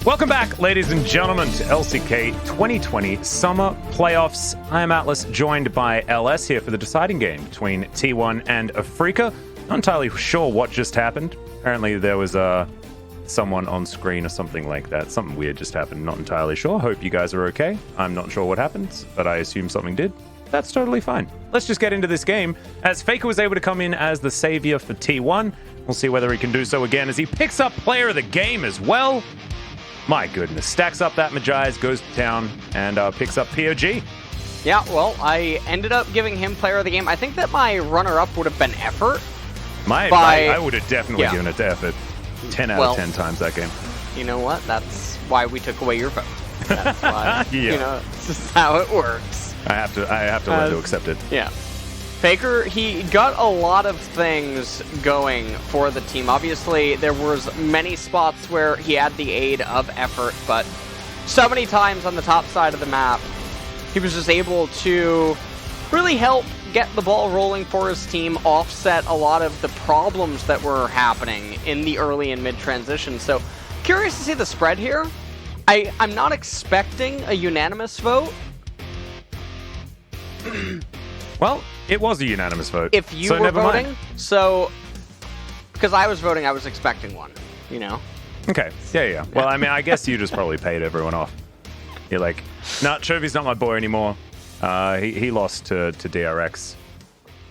Welcome back, ladies and gentlemen, to LCK 2020 Summer Playoffs. I am Atlas, joined by LS here for the deciding game between T1 and Afreeca. Not entirely sure what just happened. Apparently there was someone on screen or something like that. Something weird just happened. Not entirely sure. Hope you guys are okay. I'm not sure what happened, but I assume something did. That's totally fine. Let's just get into this game, as Faker was able to come in as the savior for T1. We'll see whether he can do so again, as he picks up player of the game as well. My goodness, stacks up that Magi's, goes to town, and picks up POG. Yeah, well, I ended up giving him player of the game. I think that my runner-up would have been Effort. I would have definitely given it to Effort 10 out of 10 times that game. You know what? That's why we took away your vote. That's why, yeah. You know, this is how it works. I have to learn to accept it. Yeah. Faker, he got a lot of things going for the team. Obviously, there was many spots where he had the aid of Effort, but so many times on the top side of the map, he was just able to really help get the ball rolling for his team, offset a lot of the problems that were happening in the early and mid transition. So, curious to see the spread here. I'm not expecting a unanimous vote. Well, it was a unanimous vote. If you were voting, so because I was voting, I was expecting one, you know? Okay, yeah. Well, I mean, I guess you just probably paid everyone off. You're like, nah, Chovy's not my boy anymore. He lost to DRX.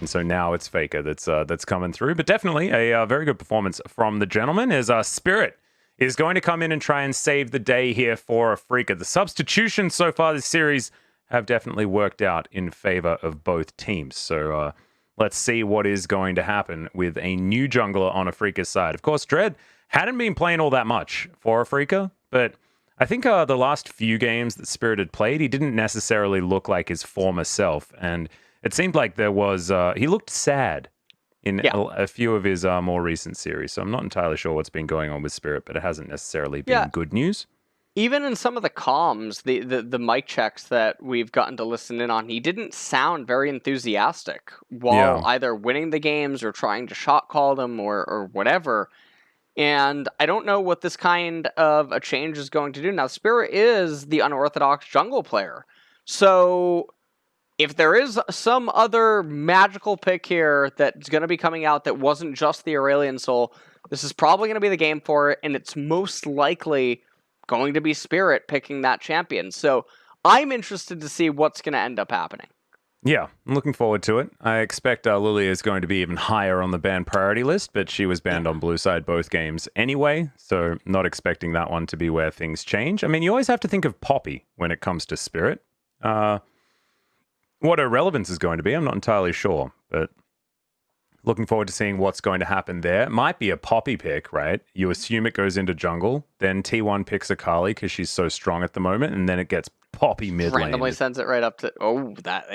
And so now it's Faker that's coming through. But definitely a very good performance from the gentleman, as Spirit is going to come in and try and save the day here for Afreeca. The substitutions so far this series have definitely worked out in favor of both teams. So let's see what is going to happen with a new jungler on Afreeca's side. Of course, Dread hadn't been playing all that much for Afreeca, but I think the last few games that Spirit had played, he didn't necessarily look like his former self. And it seemed like there was... he looked sad in a few of his more recent series. So I'm not entirely sure what's been going on with Spirit, but it hasn't necessarily been good news. Even in some of the comms, the mic checks that we've gotten to listen in on, he didn't sound very enthusiastic while either winning the games or trying to shot call them or whatever. And I don't know what this kind of a change is going to do. Now, Spirit is the unorthodox jungle player. So if there is some other magical pick here that's going to be coming out that wasn't just the Aurelian Soul, this is probably going to be the game for it, and it's most likely going to be Spirit picking that champion. So I'm interested to see what's going to end up happening. Yeah, I'm looking forward to it. I expect Lily is going to be even higher on the ban priority list, but she was banned on blue side both games anyway, so not expecting that one to be where things change. I mean, you always have to think of Poppy when it comes to Spirit. What her relevance is going to be, I'm not entirely sure, but looking forward to seeing what's going to happen there. It might be a Poppy pick, right? You assume it goes into jungle, then T1 picks Akali because she's so strong at the moment, and then it gets Poppy mid lane. Randomly sends it right up to... Oh, that...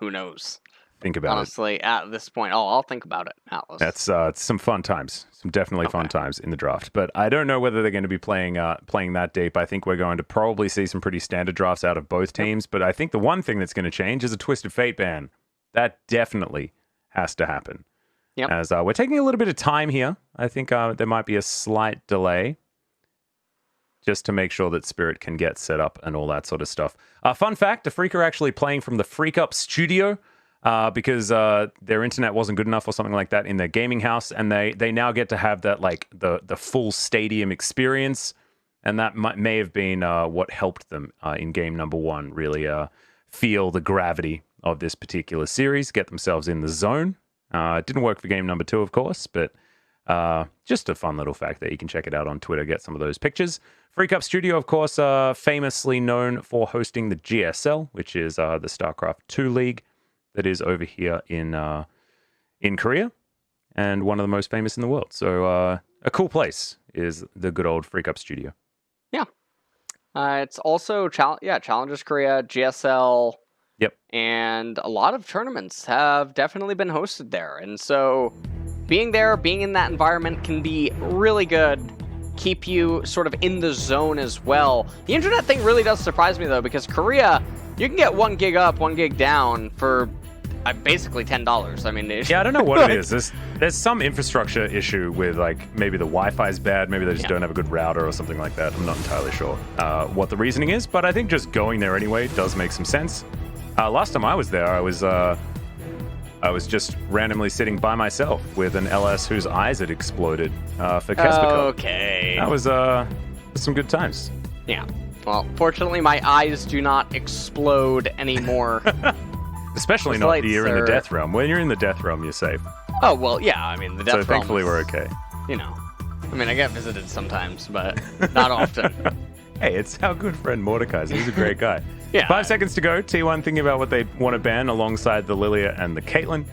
who knows? Think about Honestly, at this point, I'll think about it, Atlas. That's some fun times. Some definitely fun times in the draft. But I don't know whether they're going to be playing that deep. I think we're going to probably see some pretty standard drafts out of both teams. But I think the one thing that's going to change is a Twisted Fate ban. That definitely has to happen. Yep. As we're taking a little bit of time here. I think there might be a slight delay just to make sure that Spirit can get set up and all that sort of stuff. Fun fact, Afreeca are actually playing from the Freak studio because their internet wasn't good enough or something like that in their gaming house, and they now get to have that, like, the full stadium experience, and that may have been what helped them in game number one really feel the gravity of this particular series, get themselves in the zone. It didn't work for game number two, of course, but just a fun little fact that you can check it out on Twitter, get some of those pictures. Freak Studio, of course, famously known for hosting the GSL, which is the StarCraft 2 league that is over here in Korea, and one of the most famous in the world. So a cool place is the good old Freak Studio. Yeah. It's also Challengers Korea, GSL. Yep. And a lot of tournaments have definitely been hosted there. And so being there, being in that environment can be really good, keep you sort of in the zone as well. The internet thing really does surprise me, though, because Korea, you can get 1 gig up, 1 gig down for basically $10. I mean, yeah, I don't know what it is. There's some infrastructure issue with like maybe the Wi-Fi is bad, maybe they just don't have a good router or something like that. I'm not entirely sure what the reasoning is, but I think just going there anyway does make some sense. Last time I was there, I was just randomly sitting by myself with an LS whose eyes had exploded for Kesper. Okay. That was some good times. Yeah. Well, fortunately, my eyes do not explode anymore. Especially Those not lights here in the are- Death Realm. When you're in the Death Realm, you're safe. Oh, well, yeah, I mean, the Death So Realm thankfully is, we're okay. You know, I mean, I get visited sometimes, but not often. Hey, it's our good friend Mordekaiser. He's a great guy. Yeah. 5 seconds to go. T1 thinking about what they want to ban alongside the Lilia and the Caitlyn.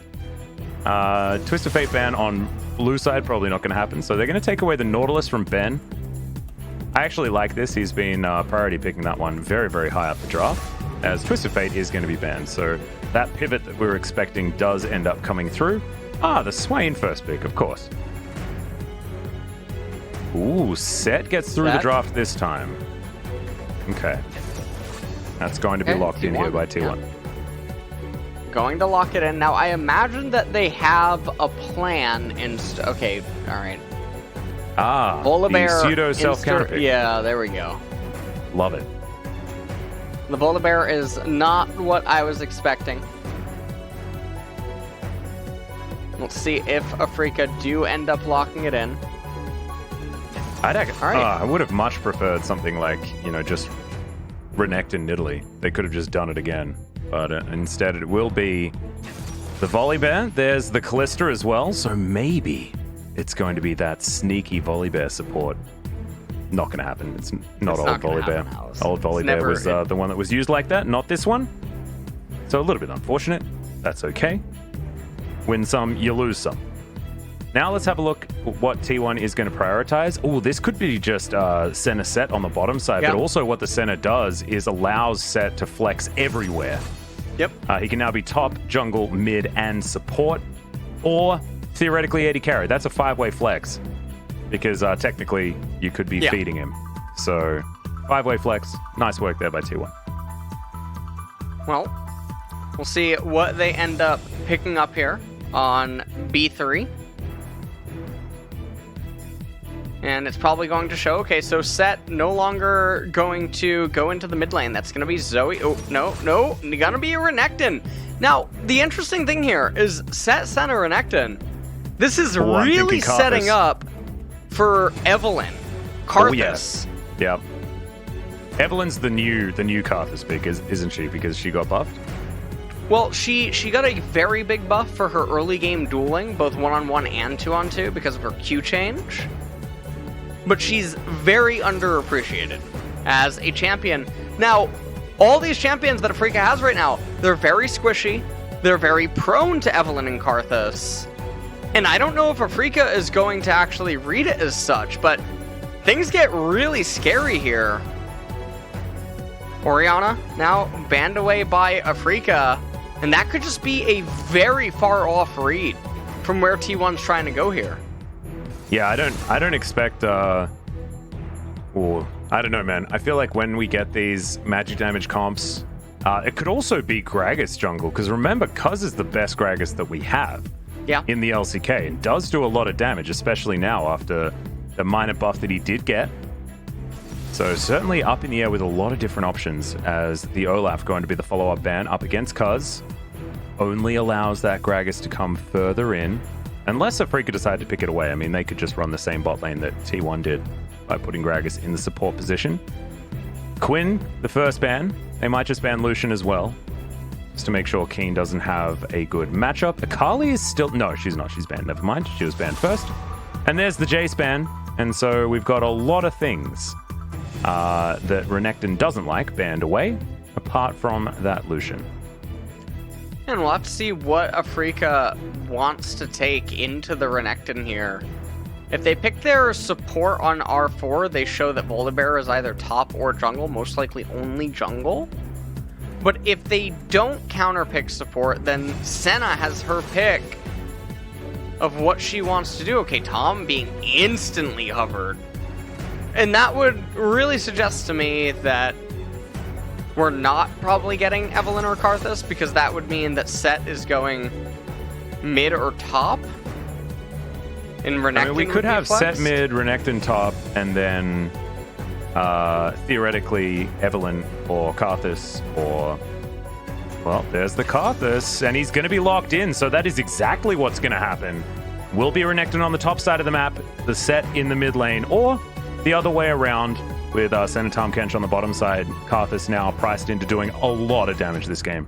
Twist of Fate ban on blue side, probably not going to happen. So they're going to take away the Nautilus from Ben. I actually like this. He's been priority picking that one very, very high up the draft, as Twist of Fate is going to be banned. So that pivot that we were expecting does end up coming through. The Swain first pick, of course. Ooh, Set gets through the draft this time. Okay. That's going to be locked in here by T1. Yeah. Going to lock it in. Now, I imagine that they have a plan in... Okay, all right. The pseudo self-counter pick. Yeah, there we go. Love it. The Volibear is not what I was expecting. Let's see if Afreeca do end up locking it in. I would have much preferred something like, just Renekton and Nidalee. They could have just done it again. But instead it will be the Volibear. There's the Callista as well. So maybe it's going to be that sneaky Volibear support. Not going to happen. It's not old Volibear. Old Volibear was the one that was used like that, not this one. So a little bit unfortunate. That's okay. Win some, you lose some. Now let's have a look at what T1 is going to prioritize. Oh, this could be just center Set on the bottom side, but also what the center does is allows Set to flex everywhere. Yep. He can now be top, jungle, mid, and support, or theoretically AD carry. That's a 5-way flex, because technically you could be feeding him. So 5-way flex, nice work there by T1. Well, we'll see what they end up picking up here on B3. And it's probably going to show, okay, so Set no longer going to go into the mid lane. That's going to be Zoe. Oh, no, going to be a Renekton. Now, the interesting thing here is Set center Renekton. This is really setting up for Evelynn. Karthus. Oh, yes. Yep. Evelyn's the new Karthus pick, isn't she? Because she got buffed? Well, she got a very big buff for her early game dueling, both 1-on-1 and 2-on-2, because of her Q change. But she's very underappreciated as a champion. Now, all these champions that Afreeca has right now, they're very squishy. They're very prone to Evelynn and Karthus. And I don't know if Afreeca is going to actually read it as such, but things get really scary here. Orianna now banned away by Afreeca, and that could just be a very far off read from where T1's trying to go here. Yeah, I don't expect I don't know, man. I feel like when we get these magic damage comps, it could also be Gragas jungle, because remember, Cuz is the best Gragas that we have in the LCK, and does do a lot of damage, especially now after the minor buff that he did get. So certainly up in the air with a lot of different options, as the Olaf going to be the follow-up ban up against Cuz. Only allows that Gragas to come further in. Unless Afreeca decided to pick it away. I mean, they could just run the same bot lane that T1 did by putting Gragas in the support position. Quinn, the first ban. They might just ban Lucian as well, just to make sure Keen doesn't have a good matchup. Akali is still... No, she's not. She's banned. Never mind. She was banned first. And there's the Jace ban. And so we've got a lot of things that Renekton doesn't like banned away, apart from that Lucian. And we'll have to see what Afreeca wants to take into the Renekton here. If they pick their support on R4, they show that Volibear is either top or jungle, most likely only jungle. But if they don't counterpick support, then Senna has her pick of what she wants to do. Okay, Tom being instantly hovered. And that would really suggest to me that we're not probably getting Evelynn or Karthus, because that would mean that Set is going mid or top. And Renekton, I mean, we could have Set mid, Renekton top, and then theoretically Evelynn or Karthus, or... Well, there's the Karthus, and he's going to be locked in, so that is exactly what's going to happen. Will be Renekton on the top side of the map, the Set in the mid lane, or the other way around with Senatom Kench on the bottom side. Karthus now priced into doing a lot of damage this game.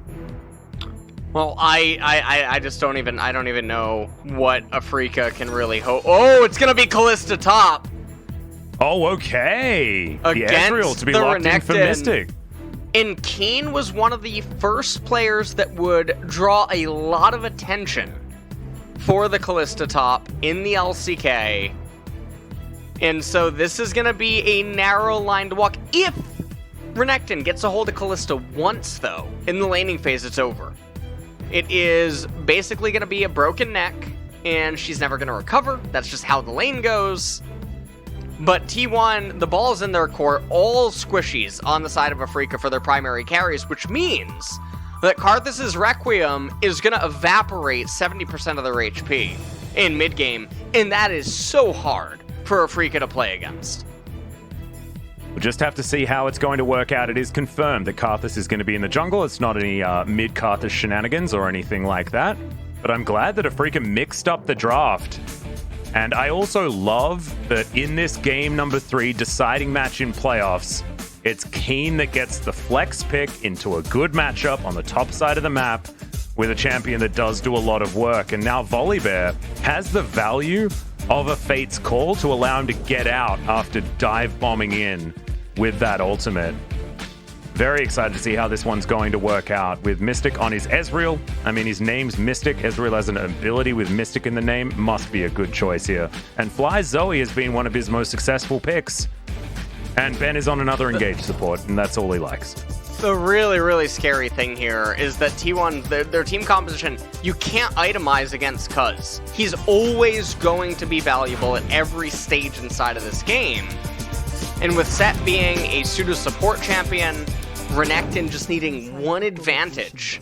Well, I just don't even know what Afreeca can really hope. Oh, it's going to be Kalista top. Oh, okay. Against the Ezreal to be the locked in for Renekton. Mystic. And Keen was one of the first players that would draw a lot of attention for the Kalista top in the LCK. And so this is going to be a narrow line to walk. If Renekton gets a hold of Kalista once, though, in the laning phase, it's over. It is basically going to be a broken neck, and she's never going to recover. That's just how the lane goes. But T1, the ball's in their court, all squishies on the side of Afreeca for their primary carries, which means that Karthus' Requiem is going to evaporate 70% of their HP in mid-game, and that is so hard for Afreeca to play against. We'll just have to see how it's going to work out. It is confirmed that Karthus is going to be in the jungle. It's not any mid-Karthus shenanigans or anything like that. But I'm glad that Afreeca mixed up the draft. And I also love that in this game number 3, deciding match in playoffs, it's Keen that gets the flex pick into a good matchup on the top side of the map with a champion that does do a lot of work. And now Volibear has the value of a Fate's Call to allow him to get out after dive bombing in with that ultimate. Very excited to see how this one's going to work out with Mystic on his Ezreal. I mean, his name's Mystic. Ezreal has an ability with Mystic in the name. Must be a good choice here. And Fly Zoe has been one of his most successful picks. And Ben is on another engaged support, and that's all he likes. The really, really scary thing here is that T1, their team composition, you can't itemize against Cuz. He's always going to be valuable at every stage inside of this game. And with Set being a pseudo-support champion, Renekton just needing one advantage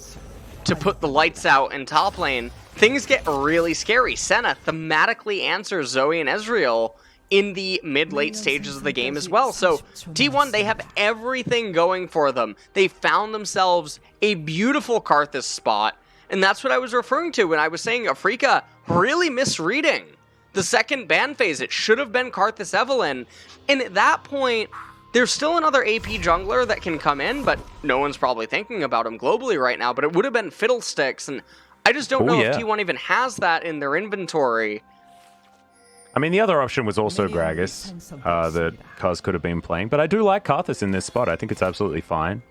to put the lights out in top lane, things get really scary. Senna thematically answers Zoe and Ezreal in the mid-late stages of the game as well. So T1, they have everything going for them. They found themselves a beautiful Karthus spot, and that's what I was referring to when I was saying Afreeca really misreading the second ban phase. It should have been Karthus Evelynn, and at that point, there's still another AP jungler that can come in, but no one's probably thinking about him globally right now, but it would have been Fiddlesticks, and I just don't know if T1 even has that in their inventory. I mean, the other option was also Gragas that Kuz could have been playing, but I do like Karthus in this spot. I think it's absolutely fine.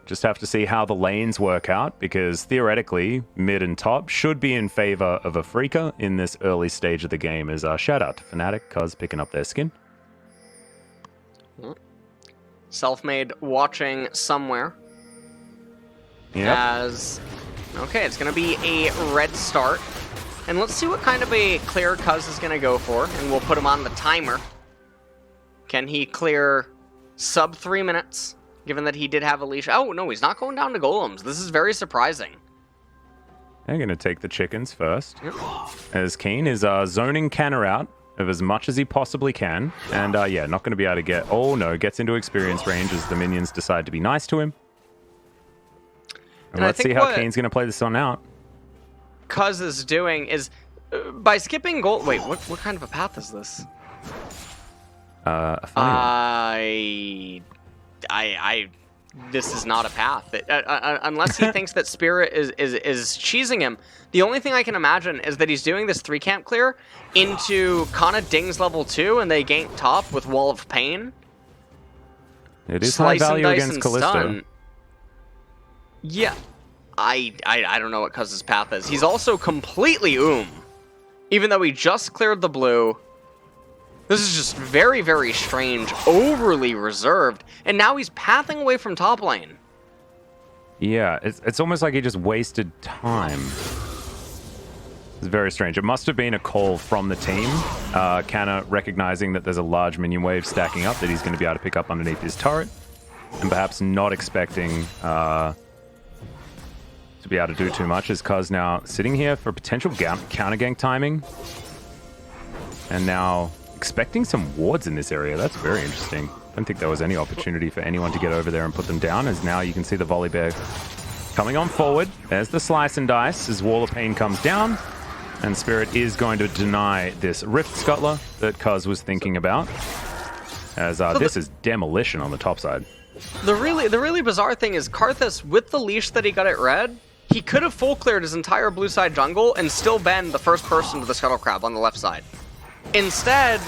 Just have to see how the lanes work out, because theoretically, mid and top should be in favor of Afreeca in this early stage of the game. As shout out to Fnatic, Kuz picking up their skin. Self-made watching somewhere. Yeah. Okay, it's going to be a red start. And let's see what kind of a clear Cuz is going to go for. And we'll put him on the timer. Can he clear sub 3 minutes? Given that he did have a leash. Oh, no, he's not going down to golems. This is very surprising. I'm going to take the chickens first. Yep. As Keen is zoning Canner out of as much as he possibly can. And yeah, not going to be able to get... Oh, no, gets into experience range as the minions decide to be nice to him. And let's see how Keen's going to play this one out. Cuz is doing is... by skipping gold... Wait, what kind of a path is this? A funny one. This is not a path. Unless he thinks that Spirit is cheesing him. The only thing I can imagine is that he's doing this 3-camp clear into Kana Ding's level 2, and they gank top with Wall of Pain. It is high value against Kalista. Yeah. I don't know what Cuz's path is. He's also completely even though he just cleared the blue. This is just very, very strange, overly reserved, and now he's pathing away from top lane. Yeah, it's almost like he just wasted time. It's very strange. It must have been a call from the team, Canna recognizing that there's a large minion wave stacking up that he's going to be able to pick up underneath his turret. and perhaps not expecting to be able to do too much, is Cuz now sitting here for potential counter gank timing. And now expecting some wards in this area. That's very interesting. I don't think there was any opportunity for anyone to get over there and put them down, as now you can see the volley bear coming on forward. There's the slice and dice as Wall of Pain comes down. And Spirit is going to deny this Rift Scuttler that Cuz was thinking about. As this is demolition on the top side. The really bizarre thing is Karthus, with the leash that he got at red, he could have full cleared his entire blue side jungle and still been the first person to the Scuttle Crab on the left side. Instead,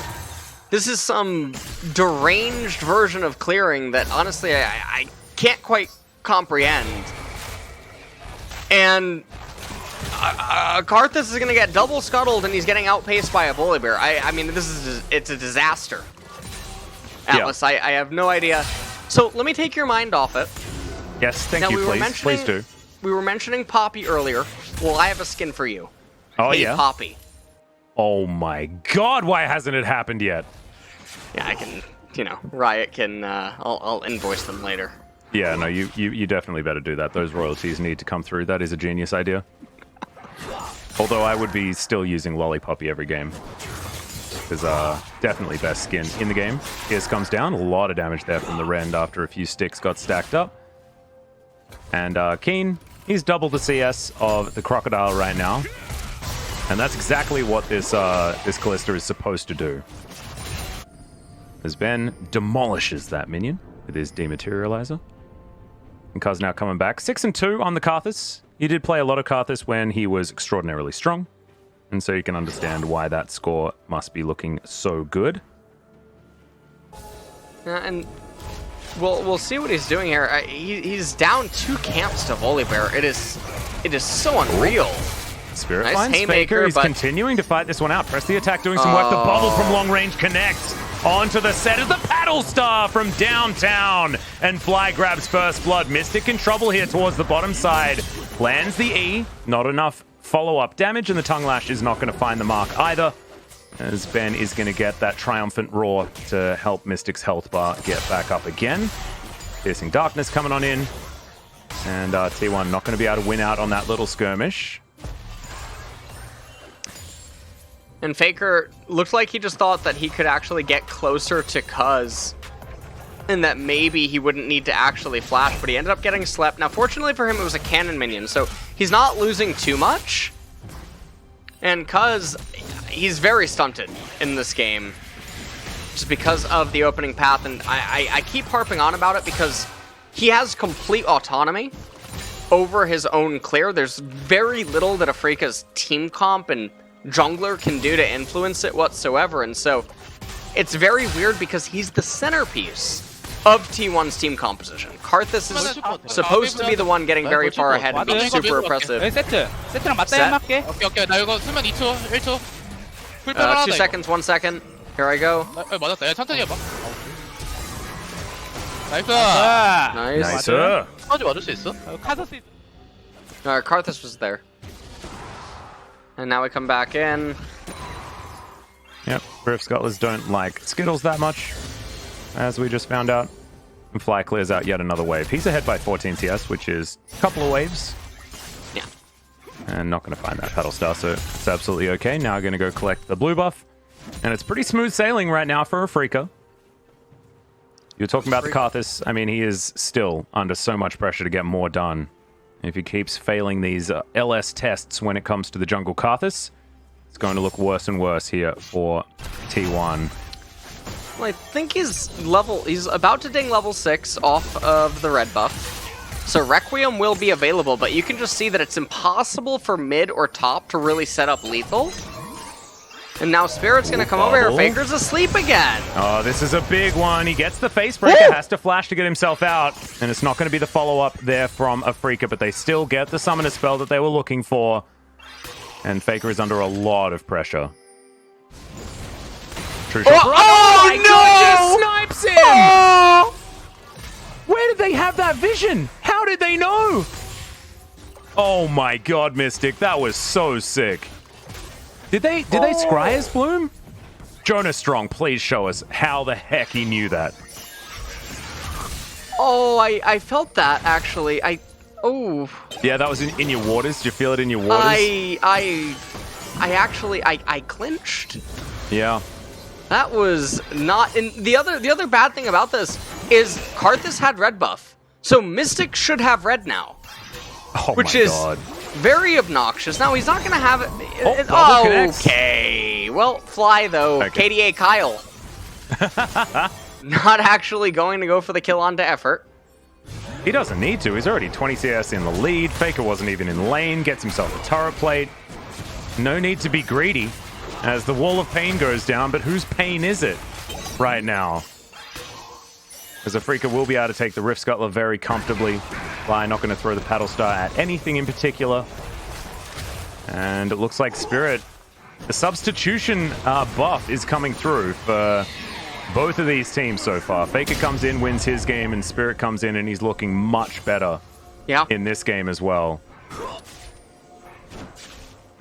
this is some deranged version of clearing that honestly I can't quite comprehend. And Karthus is going to get double scuttled and he's getting outpaced by a Volibear. I mean, it's a disaster. Atlas, yeah. I have no idea. So let me take your mind off it. Yes, thank you, please do. We were mentioning Poppy earlier. Well, I have a skin for you. Oh, hey, yeah? Poppy. Oh my god, why hasn't it happened yet? Yeah, I can, Riot can, I'll invoice them later. Yeah, no, you definitely better do that. Those royalties need to come through. That is a genius idea. Although I would be still using Lollipoppy every game. Because definitely best skin in the game. Pierce comes down, a lot of damage there from the Rend after a few sticks got stacked up. And Keen, he's double the CS of the Crocodile right now. And that's exactly what this Kalista is supposed to do. As Ben demolishes that minion with his Dematerializer. And Kuz now coming back. 6-2 on the Karthus. He did play a lot of Karthus when he was extraordinarily strong. And so you can understand why that score must be looking so good. And we'll see what he's doing here. He's down 2 camps to Volibear. It is so unreal. Spirit nice finds Faker. He's continuing to fight this one out. Press the attack, doing some work. The bubble from long range connects onto the set of the Paddle Star from downtown. And Fly grabs first blood. Mystic in trouble here towards the bottom side. Lands the E. Not enough follow-up damage, and the Tongue Lash is not going to find the mark either. As Ben is going to get that triumphant roar to help Mystic's health bar get back up again. Piercing Darkness coming on in. And T1 not going to be able to win out on that little skirmish. And Faker looked like he just thought that he could actually get closer to Cuz. And that maybe he wouldn't need to actually flash, but he ended up getting slept. Now, fortunately for him, it was a cannon minion, so he's not losing too much. And Cuz, he's very stunted in this game, just because of the opening path. And I keep harping on about it because he has complete autonomy over his own clear. There's very little that Afreeca's team comp and jungler can do to influence it whatsoever. And so it's very weird because he's the centerpiece of T1's team composition. Karthus is supposed to be the one getting very far ahead and be super oppressive. 세트랑 맞다이 할게. 오케이. 나 이거 쓰면 2초, 1초. 2 seconds, 1 second. Here I go. 맞았다. 야, 천천히 해봐. 나이스. Nice. 터지 맞을 수 있어? 카서스. Karthus was there. And now we come back in. Yep, Rift Scuttlers don't like Skittles that much, as we just found out. And Fly clears out yet another wave. He's ahead by 14 TS, which is a couple of waves. Yeah. And not going to find that Paddle Star, so it's absolutely okay. Now going to go collect the blue buff. And it's pretty smooth sailing right now for Afreeca. You're talking about the Karthus. I mean, he is still under so much pressure to get more done. If he keeps failing these LS tests when it comes to the jungle Karthus, it's going to look worse and worse here for T1. Well, I think he's about to ding level 6 off of the red buff. So Requiem will be available, but you can just see that it's impossible for mid or top to really set up lethal. And now Spirit's going to come over here. Faker's asleep again. Oh, this is a big one. He gets the face breaker, has to flash to get himself out. And it's not going to be the follow-up there from Afreeca, but they still get the summoner spell that they were looking for. And Faker is under a lot of pressure. True shot. Oh, my no! God, just snipes him! Oh! Where did they have that vision? How did they know? Oh my God, Mystic, that was so sick. Did they scry his bloom? Jonas Strong, please show us how the heck he knew that. Oh, I felt that, actually. Oh. Yeah, that was in your waters. Did you feel it in your waters? I actually clinched. Yeah. That was not... And the other bad thing about this is Karthus had red buff. So Mystic should have red now. Oh which my is God. very obnoxious. Now, he's not going to have it... Okay. Well, Fly, though. Okay. KDA Kyle. Not actually going to go for the kill onto Effort. He doesn't need to. He's already 20 CS in the lead. Faker wasn't even in lane. Gets himself a turret plate. No need to be greedy as the wall of pain goes down. But whose pain is it right now? Because Afreeca will be able to take the Rift Scuttler very comfortably. Fly not going to throw the Paddle Star at anything in particular. And it looks like Spirit, the substitution buff is coming through for both of these teams so far. Faker comes in, wins his game, and Spirit comes in and he's looking much better in this game as well.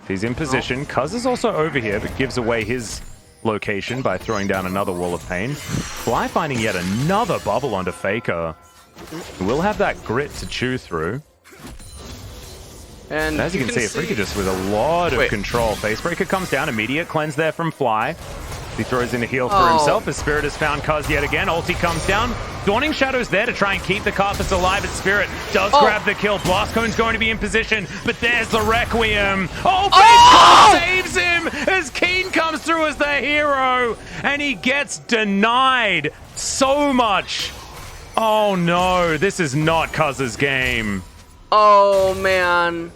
He's in position. Cuz is also over here, but gives away his location by throwing down another wall of pain. Fly finding yet another bubble onto Faker. We'll have that grit to chew through. And as you can see, Afreeca just with a lot of control. Facebreaker comes down, immediate cleanse there from Fly. He throws in a heal for himself as Spirit has found Cuz yet again. Ulti comes down. Dawning Shadow's there to try and keep the Karthus alive, but Spirit does grab the kill. Blast Cone's going to be in position, but there's the Requiem. Oh, saves him as Keen comes through as the hero, and he gets denied so much. Oh no, this is not Cuz's game. Oh man.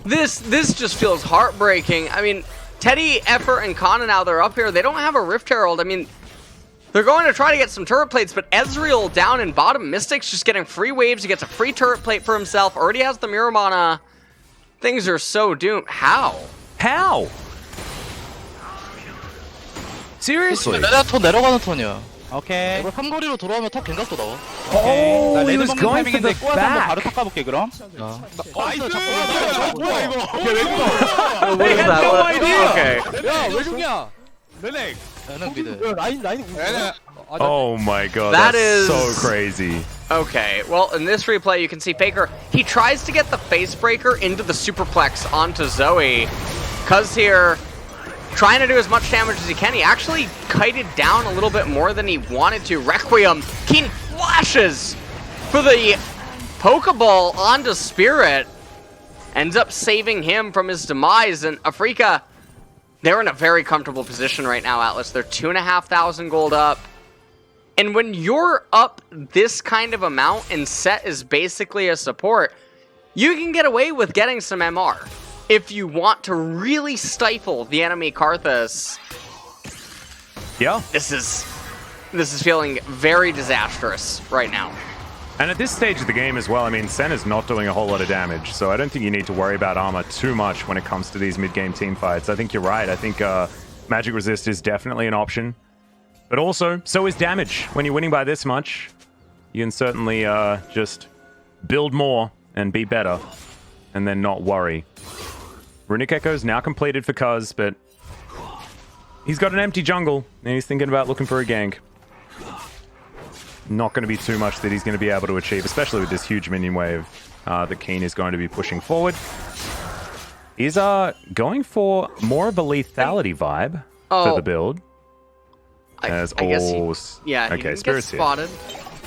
This just feels heartbreaking. I mean, Teddy, Effort, and Kana now, they're up here. They don't have a Rift Herald. I mean, they're going to try to get some turret plates, but Ezreal down in bottom. Mystic's just getting free waves. He gets a free turret plate for himself. Already has the Mirror Mana. Things are so doomed. How? How? Seriously? 내가 턴 내려가는 턴이야. 오케이. 이거 삼거리로 돌아오면 탑 갱각도 나와. Oh, he was going for the 꼬아서 한번 back. 바로 탑 가볼게 그럼. 나이스! 뭐야 이거? 오케이, 왜 이거? What is that? no idea. Okay. 야왜 죽냐? 레넥. 얘는 미드. 라인. Oh my God, That that's is- so crazy. Okay, well, in this replay, you can see Faker, he tries to get the Facebreaker into the Superplex onto Zoe. Cuz here, trying to do as much damage as he can. He actually kited down a little bit more than he wanted to. Requiem, Keen flashes for the Pokeball onto Spirit. Ends up saving him from his demise. And Afreeca, they're in a very comfortable position right now, Atlas. They're 2,500 gold up. And when you're up this kind of amount and set is basically a support, you can get away with getting some MR. If you want to really stifle the enemy Karthus, Yeah. this is feeling very disastrous right now. And at this stage of the game as well, I mean, Sen is not doing a whole lot of damage, so I don't think you need to worry about armor too much when it comes to these mid-game team fights. I think you're right. I think Magic Resist is definitely an option. But also, so is damage. When you're winning by this much, you can certainly just build more and be better, and then not worry. Runic Echo's now completed for Cuz, but he's got an empty jungle, and he's thinking about looking for a gank. Not going to be too much that he's going to be able to achieve, especially with this huge minion wave that Keen is going to be pushing forward. He's going for more of a lethality vibe for the build. I guess he okay, didn't Spirit's get spotted.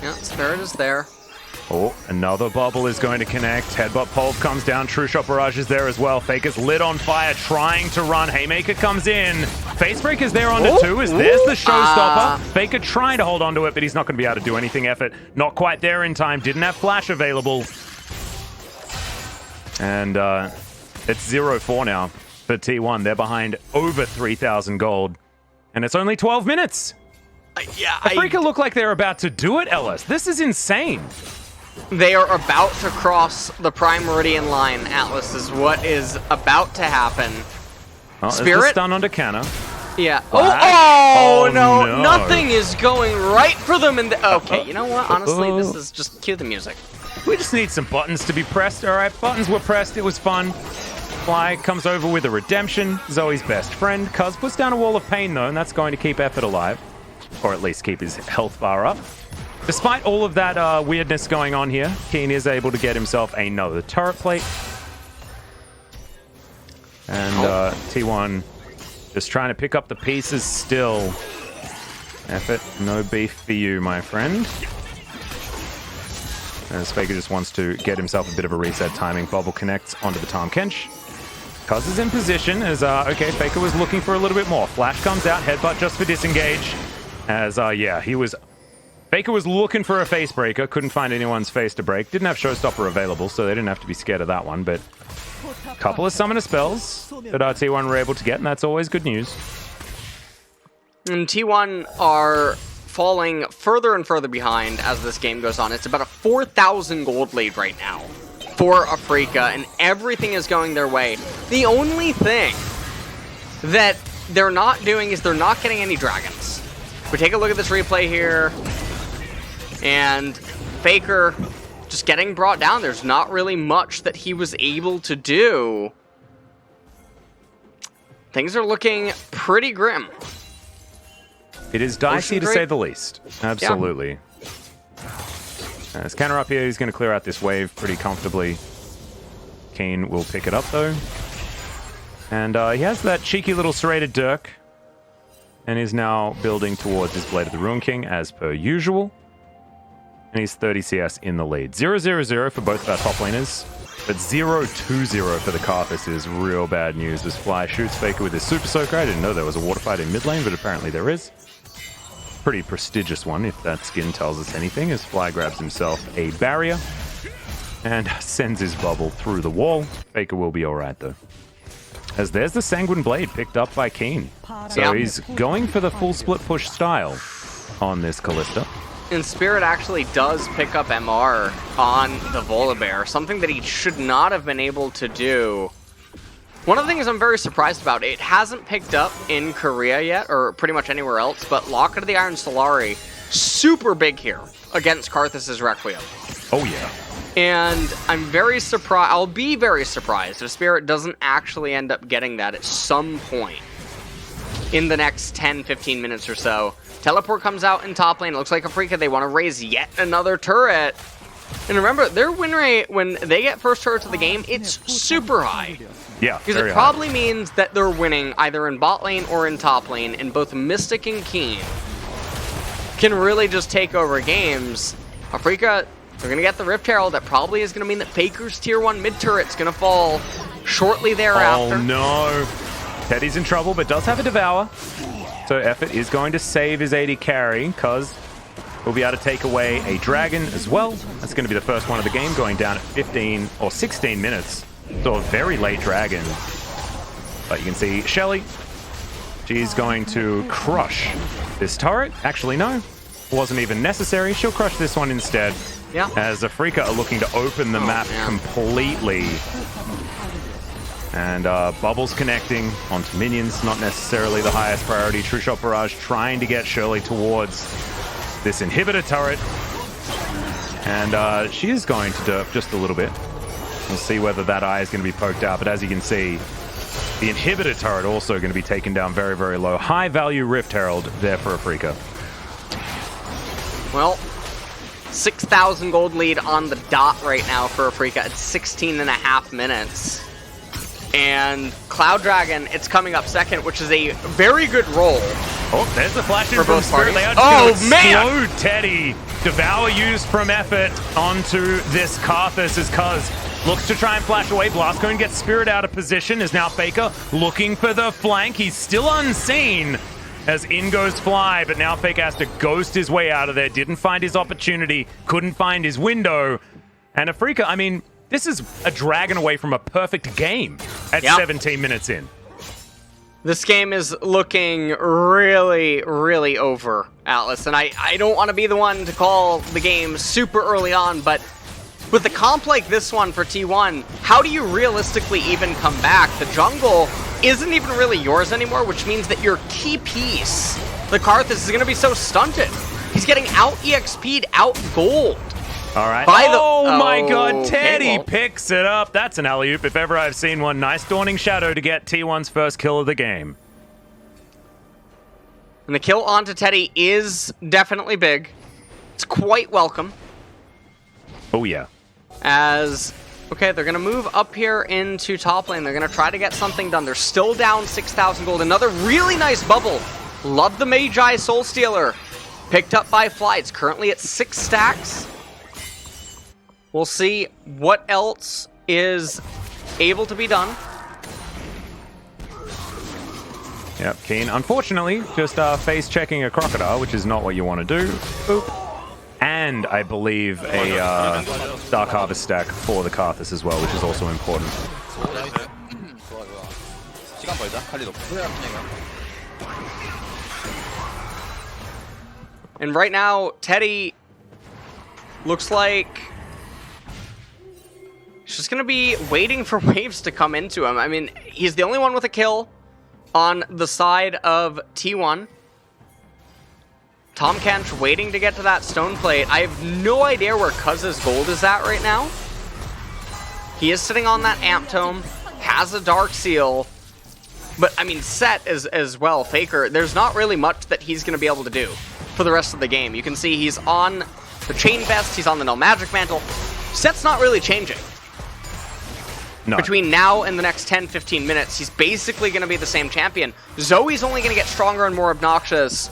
Yeah, Spirit is there. Oh, another bubble is going to connect. Headbutt Pulve comes down. True Shot Barrage is there as well. Faker's lit on fire, trying to run. Haymaker comes in. Facebreaker's there on the 2 as there's the showstopper. Faker trying to hold on to it, but he's not going to be able to do anything. Effort not quite there in time. Didn't have flash available. And it's 0-4 now for T1. They're behind over 3,000 gold. And it's only 12 minutes. Afreeca look like they're about to do it, Ellis. This is insane. They are about to cross the Prime Meridian line, Atlas, is what is about to happen. Well, Spirit? Stun onto Canna. Yeah. Oh, No. Nothing is going right for them in the... Okay, you know what? Honestly, this is just... Cue the music. We just need some buttons to be pressed. All right, buttons were pressed. It was fun. Fly comes over with a redemption. Zoe's best friend. Cuz puts down a wall of pain, though, and that's going to keep Effort alive. Or at least keep his health bar up. despite all of that weirdness going on here, Keen is able to get himself another turret plate. And T1 just trying to pick up the pieces still. Effort, no beef for you, my friend. As Faker just wants to get himself a bit of a reset timing. Bubble connects onto the Tahm Kench. Cuz is in position as, okay, Faker was looking for a little bit more. Flash comes out, headbutt just for disengage. As, yeah, Faker was looking for a face breaker, couldn't find anyone's face to break. Didn't have Showstopper available, so they didn't have to be scared of that one, but a couple of summoner spells that T1 were able to get, and that's always good news. And T1 are falling further and further behind as this game goes on. It's about a 4,000 gold lead right now for Afreeca, and everything is going their way. The only thing that they're not doing is they're not getting any dragons. If we take a look at this replay here, and Faker just getting brought down. There's not really much that he was able to do. Things are looking pretty grim. It is dicey to say the least. Absolutely. Yeah. As counter up here, he's going to clear out this wave pretty comfortably. Keen will pick it up though. And he has that cheeky little serrated Dirk. And is now building towards his Blade of the Ruin King as per usual. And he's 30 CS in the lead. 0-0-0 for both of our top laners. But 0-2-0 for the Karthus is real bad news as Fly shoots Faker with his Super Soaker. I didn't know there was a water fight in mid lane, but apparently there is. Pretty prestigious one, if that skin tells us anything, as Fly grabs himself a barrier and sends his bubble through the wall. Faker will be alright, though. As there's the Sanguine Blade picked up by Keen. So he's going for the full split push style on this Kalista. And Spirit actually does pick up MR on the Volibear, something that he should not have been able to do. One of the things I'm very surprised about, it hasn't picked up in Korea yet, or pretty much anywhere else, but Locket of the Iron Solari, super big here against Karthus' Requiem. Oh yeah. And I'm very surprised, I'll be very surprised if Spirit doesn't actually end up getting that at some point in the next 10-15 minutes or so. Teleport comes out in top lane. It looks like Afreeca, they want to raise yet another turret. And remember, their win rate, when they get first turret to the game, it's super high. Yeah, because it probably means that they're winning either in bot lane or in top lane, and both Mystic and Keen can really just take over games. Afreeca, they're going to get the Rift Herald. That probably is going to mean that Faker's tier 1 mid turret's going to fall shortly thereafter. Oh no. Teddy's in trouble, but does have a Devour. So Effort is going to save his AD carry, because we'll be able to take away a dragon as well. That's going to be the first one of the game, going down at 15 or 16 minutes. So a very late dragon. But you can see Shelly. She's going to crush this turret. Actually, no. Wasn't even necessary. She'll crush this one instead. Yeah. As Afreeca are looking to open the map completely. And Bubbles connecting onto minions, not necessarily the highest priority. True Shot Barrage trying to get Shirley towards this inhibitor turret. And she is going to derp just a little bit. We'll see whether that eye is going to be poked out, but as you can see, the inhibitor turret also going to be taken down very, very low. High value Rift Herald there for Afreeca. Well, 6,000 gold lead on the dot right now for Afreeca at 16.5 minutes. And Cloud Dragon, it's coming up second, which is a very good roll. Oh, there's the flash in for from both Spirit. parties. They are just man! explode Teddy. Devour used from Effort onto this Karthus as Cuz looks to try and flash away. Blastcone gets Spirit out of position. Is now Faker looking for the flank. He's still unseen as in goes Fly, but now Faker has to ghost his way out of there. Didn't find his opportunity. Couldn't find his window. And Afreeca, I mean, this is a dragon away from a perfect game at 17 minutes in. This game is looking really, really over, Atlas. And I don't want to be the one to call the game super early on, but with a comp like this one for T1, how do you realistically even come back? The jungle isn't even really yours anymore, which means that your key piece, the Karthus, is going to be so stunted. He's getting out EXP'd, out gold. All right. Oh my god, Teddy picks it up. That's an alley-oop if ever I've seen one. Nice Dawning Shadow to get T1's first kill of the game. And the kill onto Teddy is definitely big. It's quite welcome. Oh, yeah. As, okay, they're going to move up here into top lane. They're going to try to get something done. They're still down 6,000 gold. Another really nice bubble. Love the Magi Soul Stealer. Picked up by Fly. It's currently at 6 stacks. We'll see what else is able to be done. Yep, Keen. Unfortunately, just face checking a Crocodile, which is not what you want to do. Oop. And I believe a Dark Harvest stack for the Karthus as well, which is also important. 시간 벌자. 칼리 높고. And right now, Teddy looks like he's just going to be waiting for waves to come into him. I mean, he's the only one with a kill on the side of T1. Tom Kench waiting to get to that stone plate. I have no idea where Cuz's gold is at right now. He is sitting on that Amp Tome, has a Dark Seal, but I mean, Set as well, Faker, there's not really much that he's going to be able to do for the rest of the game. You can see he's on the Chain Vest, he's on the No Magic Mantle. Set's not really changing. No. Between now and the next 10-15 minutes, he's basically going to be the same champion. Zoe's only going to get stronger and more obnoxious.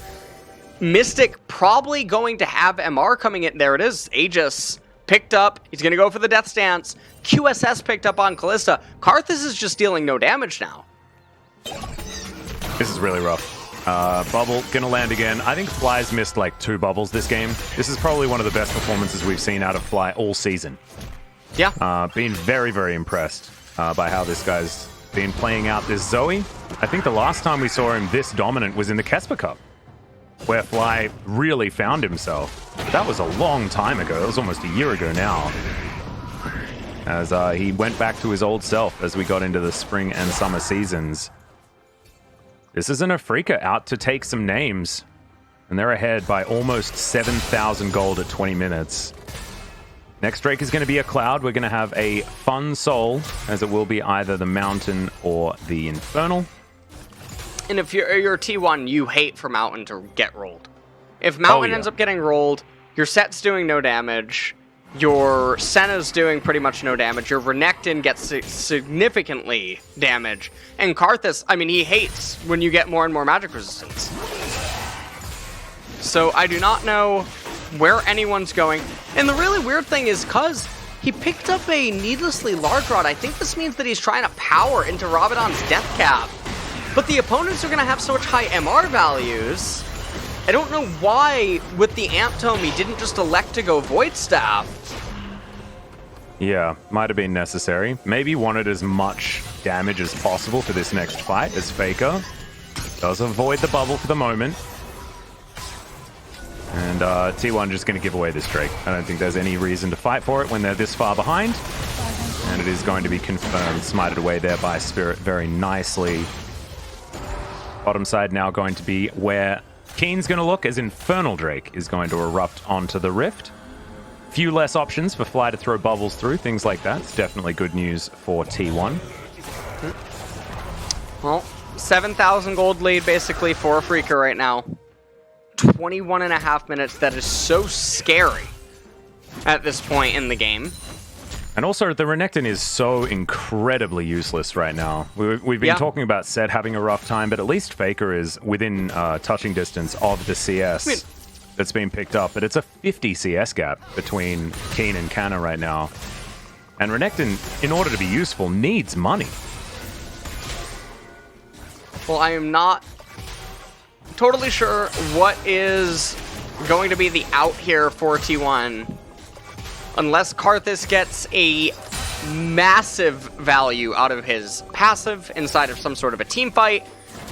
Mystic probably going to have MR coming in. There it is. Aegis picked up. He's going to go for the Death Stance. QSS picked up on Callista. Karthus is just dealing no damage now. This is really rough. Bubble gonna land again. I think Fly's missed like 2 bubbles this game. This is probably one of the best performances we've seen out of Fly all season. Yeah. Been very, very impressed by how this guy's been playing out this Zoe. I think the last time we saw him this dominant was in the Kesper Cup, where Fly really found himself. But that was a long time ago. It was almost a year ago now. As he went back to his old self as we got into the spring and summer seasons. This is an Afreeca out to take some names. And they're ahead by almost 7,000 gold at 20 minutes. Next Drake is going to be a Cloud. We're going to have a Fun Soul, as it will be either the Mountain or the Infernal. And if you're T1, you hate for Mountain to get rolled. If Mountain ends up getting rolled, your Set's doing no damage, your Senna's doing pretty much no damage, your Renekton gets significantly damage, and Karthus, I mean, he hates when you get more and more magic resistance. So I do not know where anyone's going. And the really weird thing is, Cuz, he picked up a needlessly large rod. I think this means that he's trying to power into Rabadon's Death Cap. But the opponents are going to have so much high MR values. I don't know why, with the Amp Tome, he didn't just elect to go Void Staff. Yeah, might have been necessary. Maybe wanted as much damage as possible for this next fight, as Faker does avoid the bubble for the moment. And T1 just going to give away this Drake. I don't think there's any reason to fight for it when they're this far behind. And it is going to be confirmed, smited away there by Spirit very nicely. Bottom side now going to be where Keen's going to look, as Infernal Drake is going to erupt onto the Rift. Few less options for Fly to throw bubbles through, things like that. It's definitely good news for T1. Well, 7,000 gold lead basically for Afreeca right now. 21.5 minutes. That is so scary at this point in the game. And also, the Renekton is so incredibly useless right now. We've been talking about Set having a rough time, but at least Faker is within touching distance of the CS that's been picked up. But it's a 50 CS gap between Keen and Canna right now. And Renekton, in order to be useful, needs money. Well, I am not totally sure what is going to be the out here for T1. Unless Karthus gets a massive value out of his passive inside of some sort of a team fight,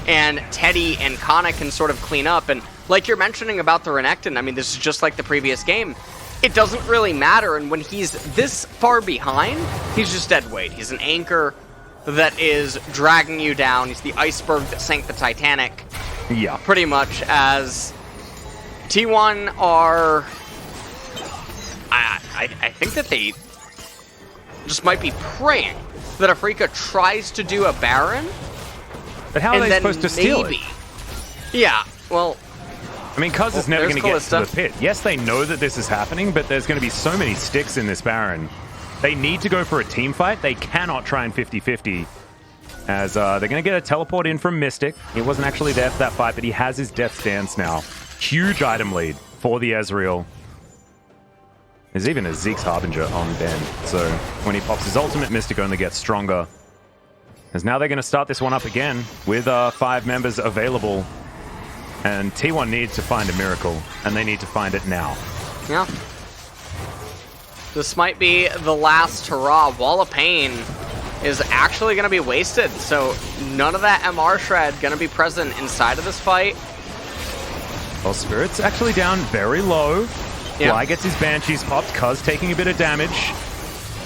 and Teddy and Kana can sort of clean up. And like you're mentioning about the Renekton, I mean, this is just like the previous game. It doesn't really matter, and when he's this far behind, he's just dead weight. He's an anchor that is dragging you down. He's the iceberg that sank the Titanic. Yeah. Pretty much, as T1 are... I think that they just might be praying that Afreeca tries to do a Baron. But how are they supposed to steal it? Yeah, well, I mean, Cuz is never going to get to Kalista. the pit. Yes, they know that this is happening, but there's going to be so many sticks in this Baron. They need to go for a team fight. They cannot try and 50-50. As they're going to get a teleport in from Mystic. He wasn't actually there for that fight, but he has his Death Stance now. Huge item lead for the Ezreal. There's even a Zeke's Harbinger on Ben. So when he pops his ultimate, Mystic only gets stronger. As now they're going to start this one up again with 5 members available. And T1 needs to find a miracle, and they need to find it now. Yeah. This might be the last hurrah. Wall of Pain is actually going to be wasted, so none of that MR Shred going to be present inside of this fight. Well, Spirit's actually down very low. Yeah. Fly gets his Banshees popped, Cuz taking a bit of damage.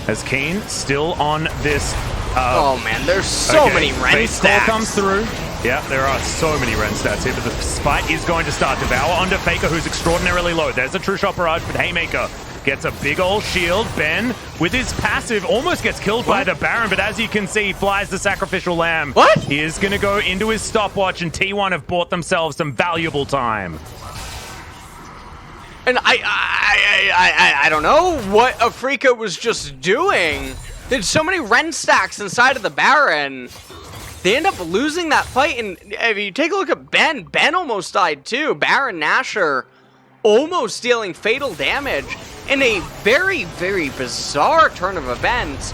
As Keen still on this... oh man, there's so many Ren Face stacks. Call comes through. Yeah, there are so many Ren stats here, but the fight is going to start. Devour onto Faker, who's extraordinarily low. There's a True Shot Barrage, but Haymaker gets a big old shield. Ben, with his passive, almost gets killed by the Baron, but as you can see, flies the Sacrificial Lamb. What? He is going to go into his stopwatch, and T1 have bought themselves some valuable time. And I don't know what Afreeca was just doing. There's so many Ren stacks inside of the Baron. They end up losing that fight, and if you take a look at Ben, Ben almost died too. Baron Nashor almost dealing fatal damage in a very, very bizarre turn of events.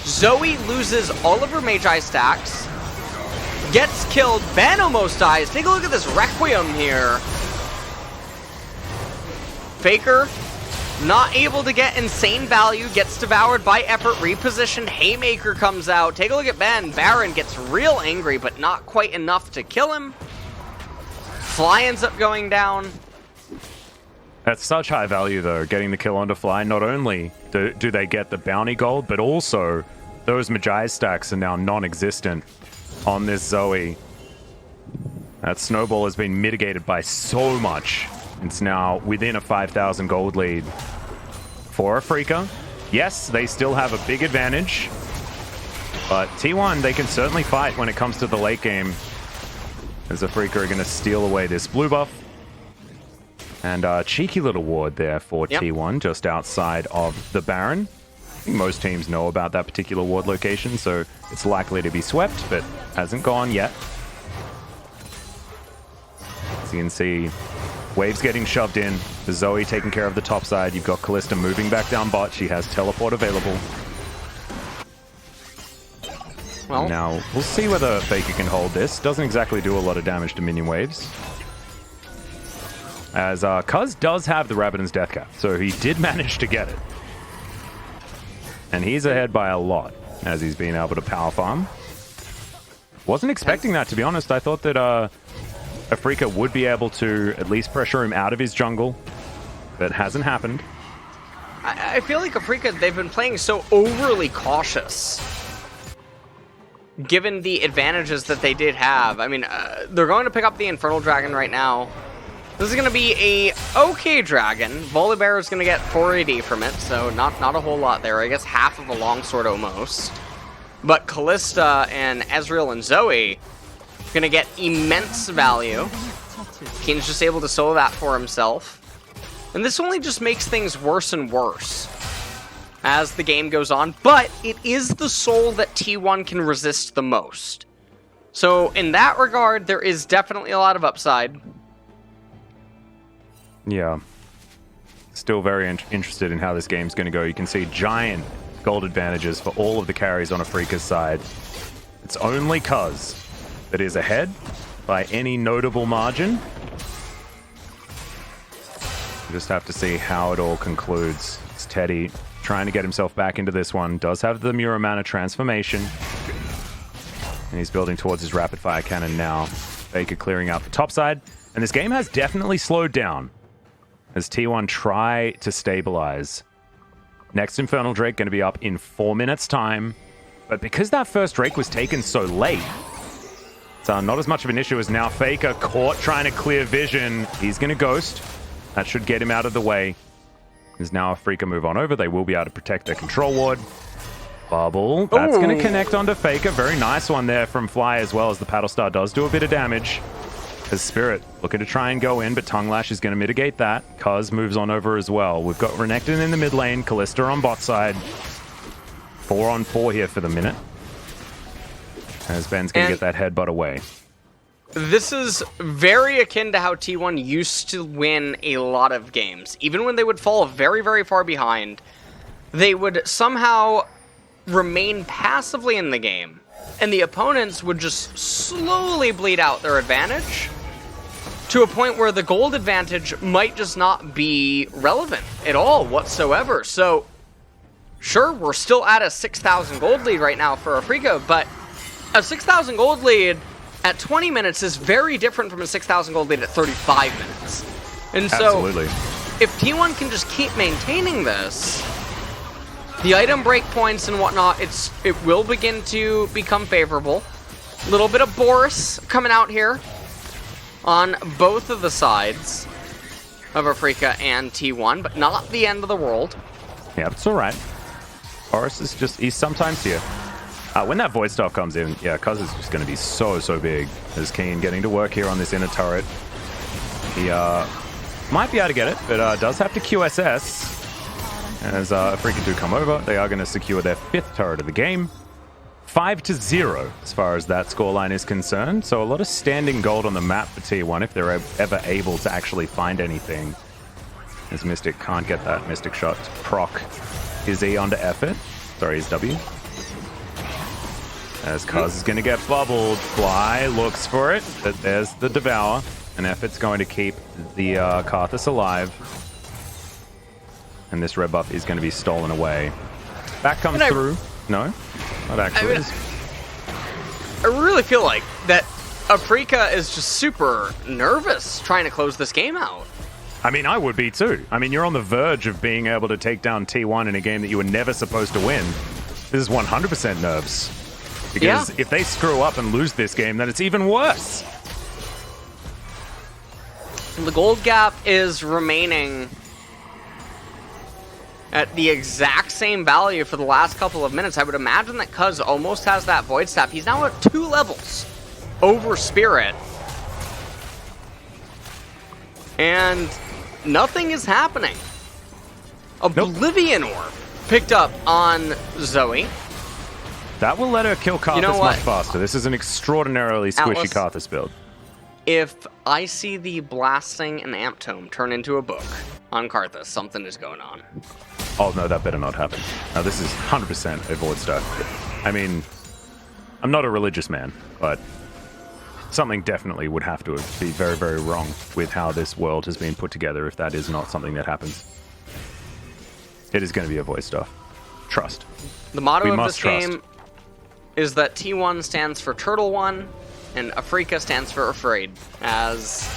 Zoe loses all of her Magi stacks, gets killed, Ben almost dies. Take a look at this Requiem here. Faker, not able to get insane value, gets devoured by effort, repositioned, Haymaker comes out. Take a look at Ben. Baron gets real angry, but not quite enough to kill him. Fly ends up going down. That's such high value, though, getting the kill onto Fly. Not only do they get the bounty gold, but also those Magi stacks are now non-existent on this Zoe. That snowball has been mitigated by so much. It's now within a 5,000 gold lead for Afreeca. Yes, they still have a big advantage, but T1, they can certainly fight when it comes to the late game, as Afreeca are going to steal away this blue buff. And a cheeky little ward there for T1, just outside of the Baron. I think most teams know about that particular ward location, so it's likely to be swept, but hasn't gone yet. As you can see, waves getting shoved in. The Zoe taking care of the top side. You've got Kalista moving back down bot. She has teleport available. Well, now, we'll see whether Faker can hold this. Doesn't exactly do a lot of damage to minion waves. As Cuz does have the Rabbidan's Death Cap, so he did manage to get it. And he's ahead by a lot, as he's been able to power farm. Wasn't expecting that, to be honest. I thought that Afreeca would be able to at least pressure him out of his jungle. That hasn't happened. I feel like Afreeca, they've been playing so overly cautious, given the advantages that they did have. I mean, they're going to pick up the Infernal Dragon right now. This is going to be a okay dragon. Volibear is going to get 480 from it, so not a whole lot there. I guess half of a longsword almost. But Kalista and Ezreal and Zoe going to get immense value. Keen's just able to solo that for himself. And this only just makes things worse and worse as the game goes on. But it is the soul that T1 can resist the most. So in that regard, there is definitely a lot of upside. Yeah. Still very interested in how this game's going to go. You can see giant gold advantages for all of the carries on Afreeca's side. It's only Cuz that is ahead by any notable margin. We just have to see how it all concludes. It's Teddy trying to get himself back into this one. Does have the Muramana transformation. And he's building towards his rapid fire cannon now. Baker clearing out the top side. And this game has definitely slowed down as T1 try to stabilize. Next Infernal Drake going to be up in 4 minutes time. But because that first Drake was taken so late, it's not as much of an issue as now. Faker caught trying to clear vision. He's going to ghost. That should get him out of the way. As now Afreeca move on over. They will be able to protect their control ward. Bubble. That's going to connect onto Faker. Very nice one there from Fly as well, as the Paddle Star does do a bit of damage. as Spirit looking to try and go in, but Tongue Lash is going to mitigate that. Cuz moves on over as well. We've got Renekton in the mid lane, Kalista on bot side. 4-on-4 here for the minute. As Ben's going to get that headbutt away. This is very akin to how T1 used to win a lot of games. Even when they would fall very, very far behind, they would somehow remain passively in the game, and the opponents would just slowly bleed out their advantage to a point where the gold advantage might just not be relevant at all whatsoever. So, sure, we're still at a 6,000 gold lead right now for Afreeca, but a 6,000 gold lead at 20 minutes is very different from a 6,000 gold lead at 35 minutes. And so, Absolutely. if T1 can just keep maintaining this, the item breakpoints and whatnot, it will begin to become favorable. A little bit of Boris coming out here on both of the sides of Afreeca and T1, but not the end of the world. Yeah, it's all right. Boris is just, he's sometimes here. When that Void Staff comes in, yeah, Cuz is just going to be so big. As Keen getting to work here on this inner turret. He might be able to get it, but does have to QSS. As Afreeca do come over, they are going to secure their 5th turret of the game. 5-0 as far as that scoreline is concerned. So a lot of standing gold on the map for T1 if they're ever able to actually find anything. As Mystic can't get that Mystic shot to proc his E onto effort. Sorry, his W. As Cuz is going to get bubbled. Fly looks for it, but there's the Devour. And Effort's going to keep the Karthus alive. And this red buff is going to be stolen away. Back comes through. No, not actually. I really feel like that Afreeca is just super nervous trying to close this game out. I mean, I would be too. I mean, you're on the verge of being able to take down T1 in a game that you were never supposed to win. This is 100% nerves. Because if they screw up and lose this game, then it's even worse. The gold gap is remaining at the exact same value for the last couple of minutes. I would imagine that Cuz almost has that Void Staff. He's now at 2 levels over Spirit. And nothing is happening. Oblivion Orb picked up on Zoe. That will let her kill Karthus much faster. This is an extraordinarily squishy Atlas, Karthus build. If I see the Blasting and Amp Tome turn into a book on Karthus, something is going on. Oh no, that better not happen. Now this is 100% a Void Staff. I mean, I'm not a religious man, but something definitely would have to be very, very wrong with how this world has been put together if that is not something that happens. It is going to be a Void Staff. Trust. The motto of this game is that T1 stands for Turtle 1 and Afreeca stands for Afraid, as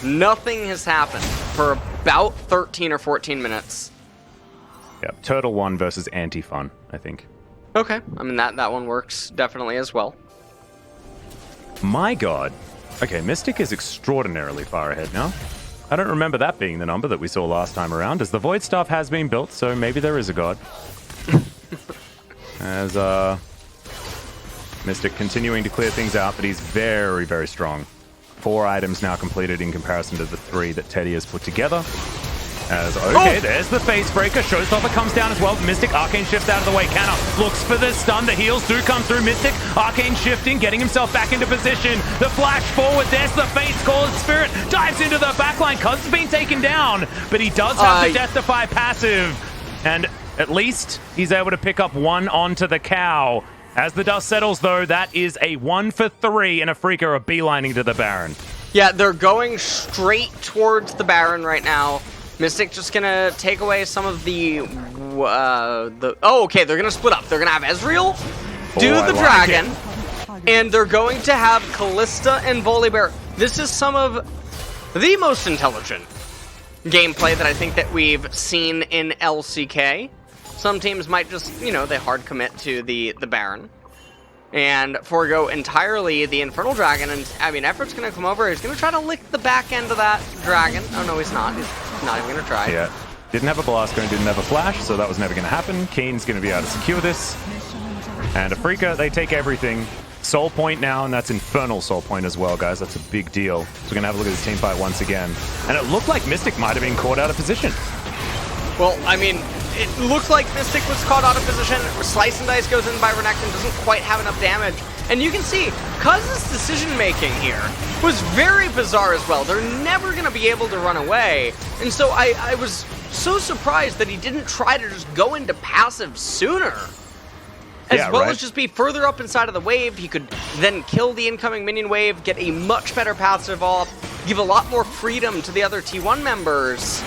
nothing has happened for about 13 or 14 minutes. Yeah, Turtle 1 versus Anti-Fun, I think. Okay, I mean, that one works definitely as well. My god. Okay, Mystic is extraordinarily far ahead now. I don't remember that being the number that we saw last time around, as the Void Staff has been built, so maybe there is a god. As, Mystic continuing to clear things out, but he's very, very strong. 4 items now completed in comparison to the 3 that Teddy has put together. As, there's the face breaker. Showstopper comes down as well. Mystic, Arcane shifts out of the way. Canna looks for the stun. The heals do come through. Mystic, Arcane shifting, getting himself back into position. The flash forward. There's the face call. Spirit dives into the backline. Cuz has been taken down, but he does have the Death Defy passive. And at least he's able to pick up 1 onto the cow. As the dust settles, though, that is a 1 for 3, and Afreeca are beelining to the Baron. Yeah, they're going straight towards the Baron right now. Mystic just gonna take away some of the they're gonna split up. They're gonna have Ezreal do the dragon, and they're going to have Kalista and Volibear. This is some of the most intelligent gameplay that I think that we've seen in LCK. Some teams might just, they hard commit to the Baron and forego entirely the Infernal Dragon. And, I mean, Effort's going to come over. He's going to try to lick the back end of that dragon. Oh, no, he's not. He's not even going to try. Yeah. Didn't have a Blast Cone, didn't have a Flash, so that was never going to happen. Keen's going to be able to secure this. And Afreeca, they take everything. Soul Point now, and that's Infernal Soul Point as well, guys. That's a big deal. So we're going to have a look at this team fight once again. And it looked like Mystic might have been caught out of position. Well, I mean, it looks like Mystic was caught out of position. Slice and Dice goes in by Renekton, doesn't quite have enough damage. And you can see, Cuz's decision-making here was very bizarre as well. They're never going to be able to run away. And so I was so surprised that he didn't try to just go into passive sooner. As well as just be further up inside of the wave. He could then kill the incoming minion wave, get a much better passive off, give a lot more freedom to the other T1 members.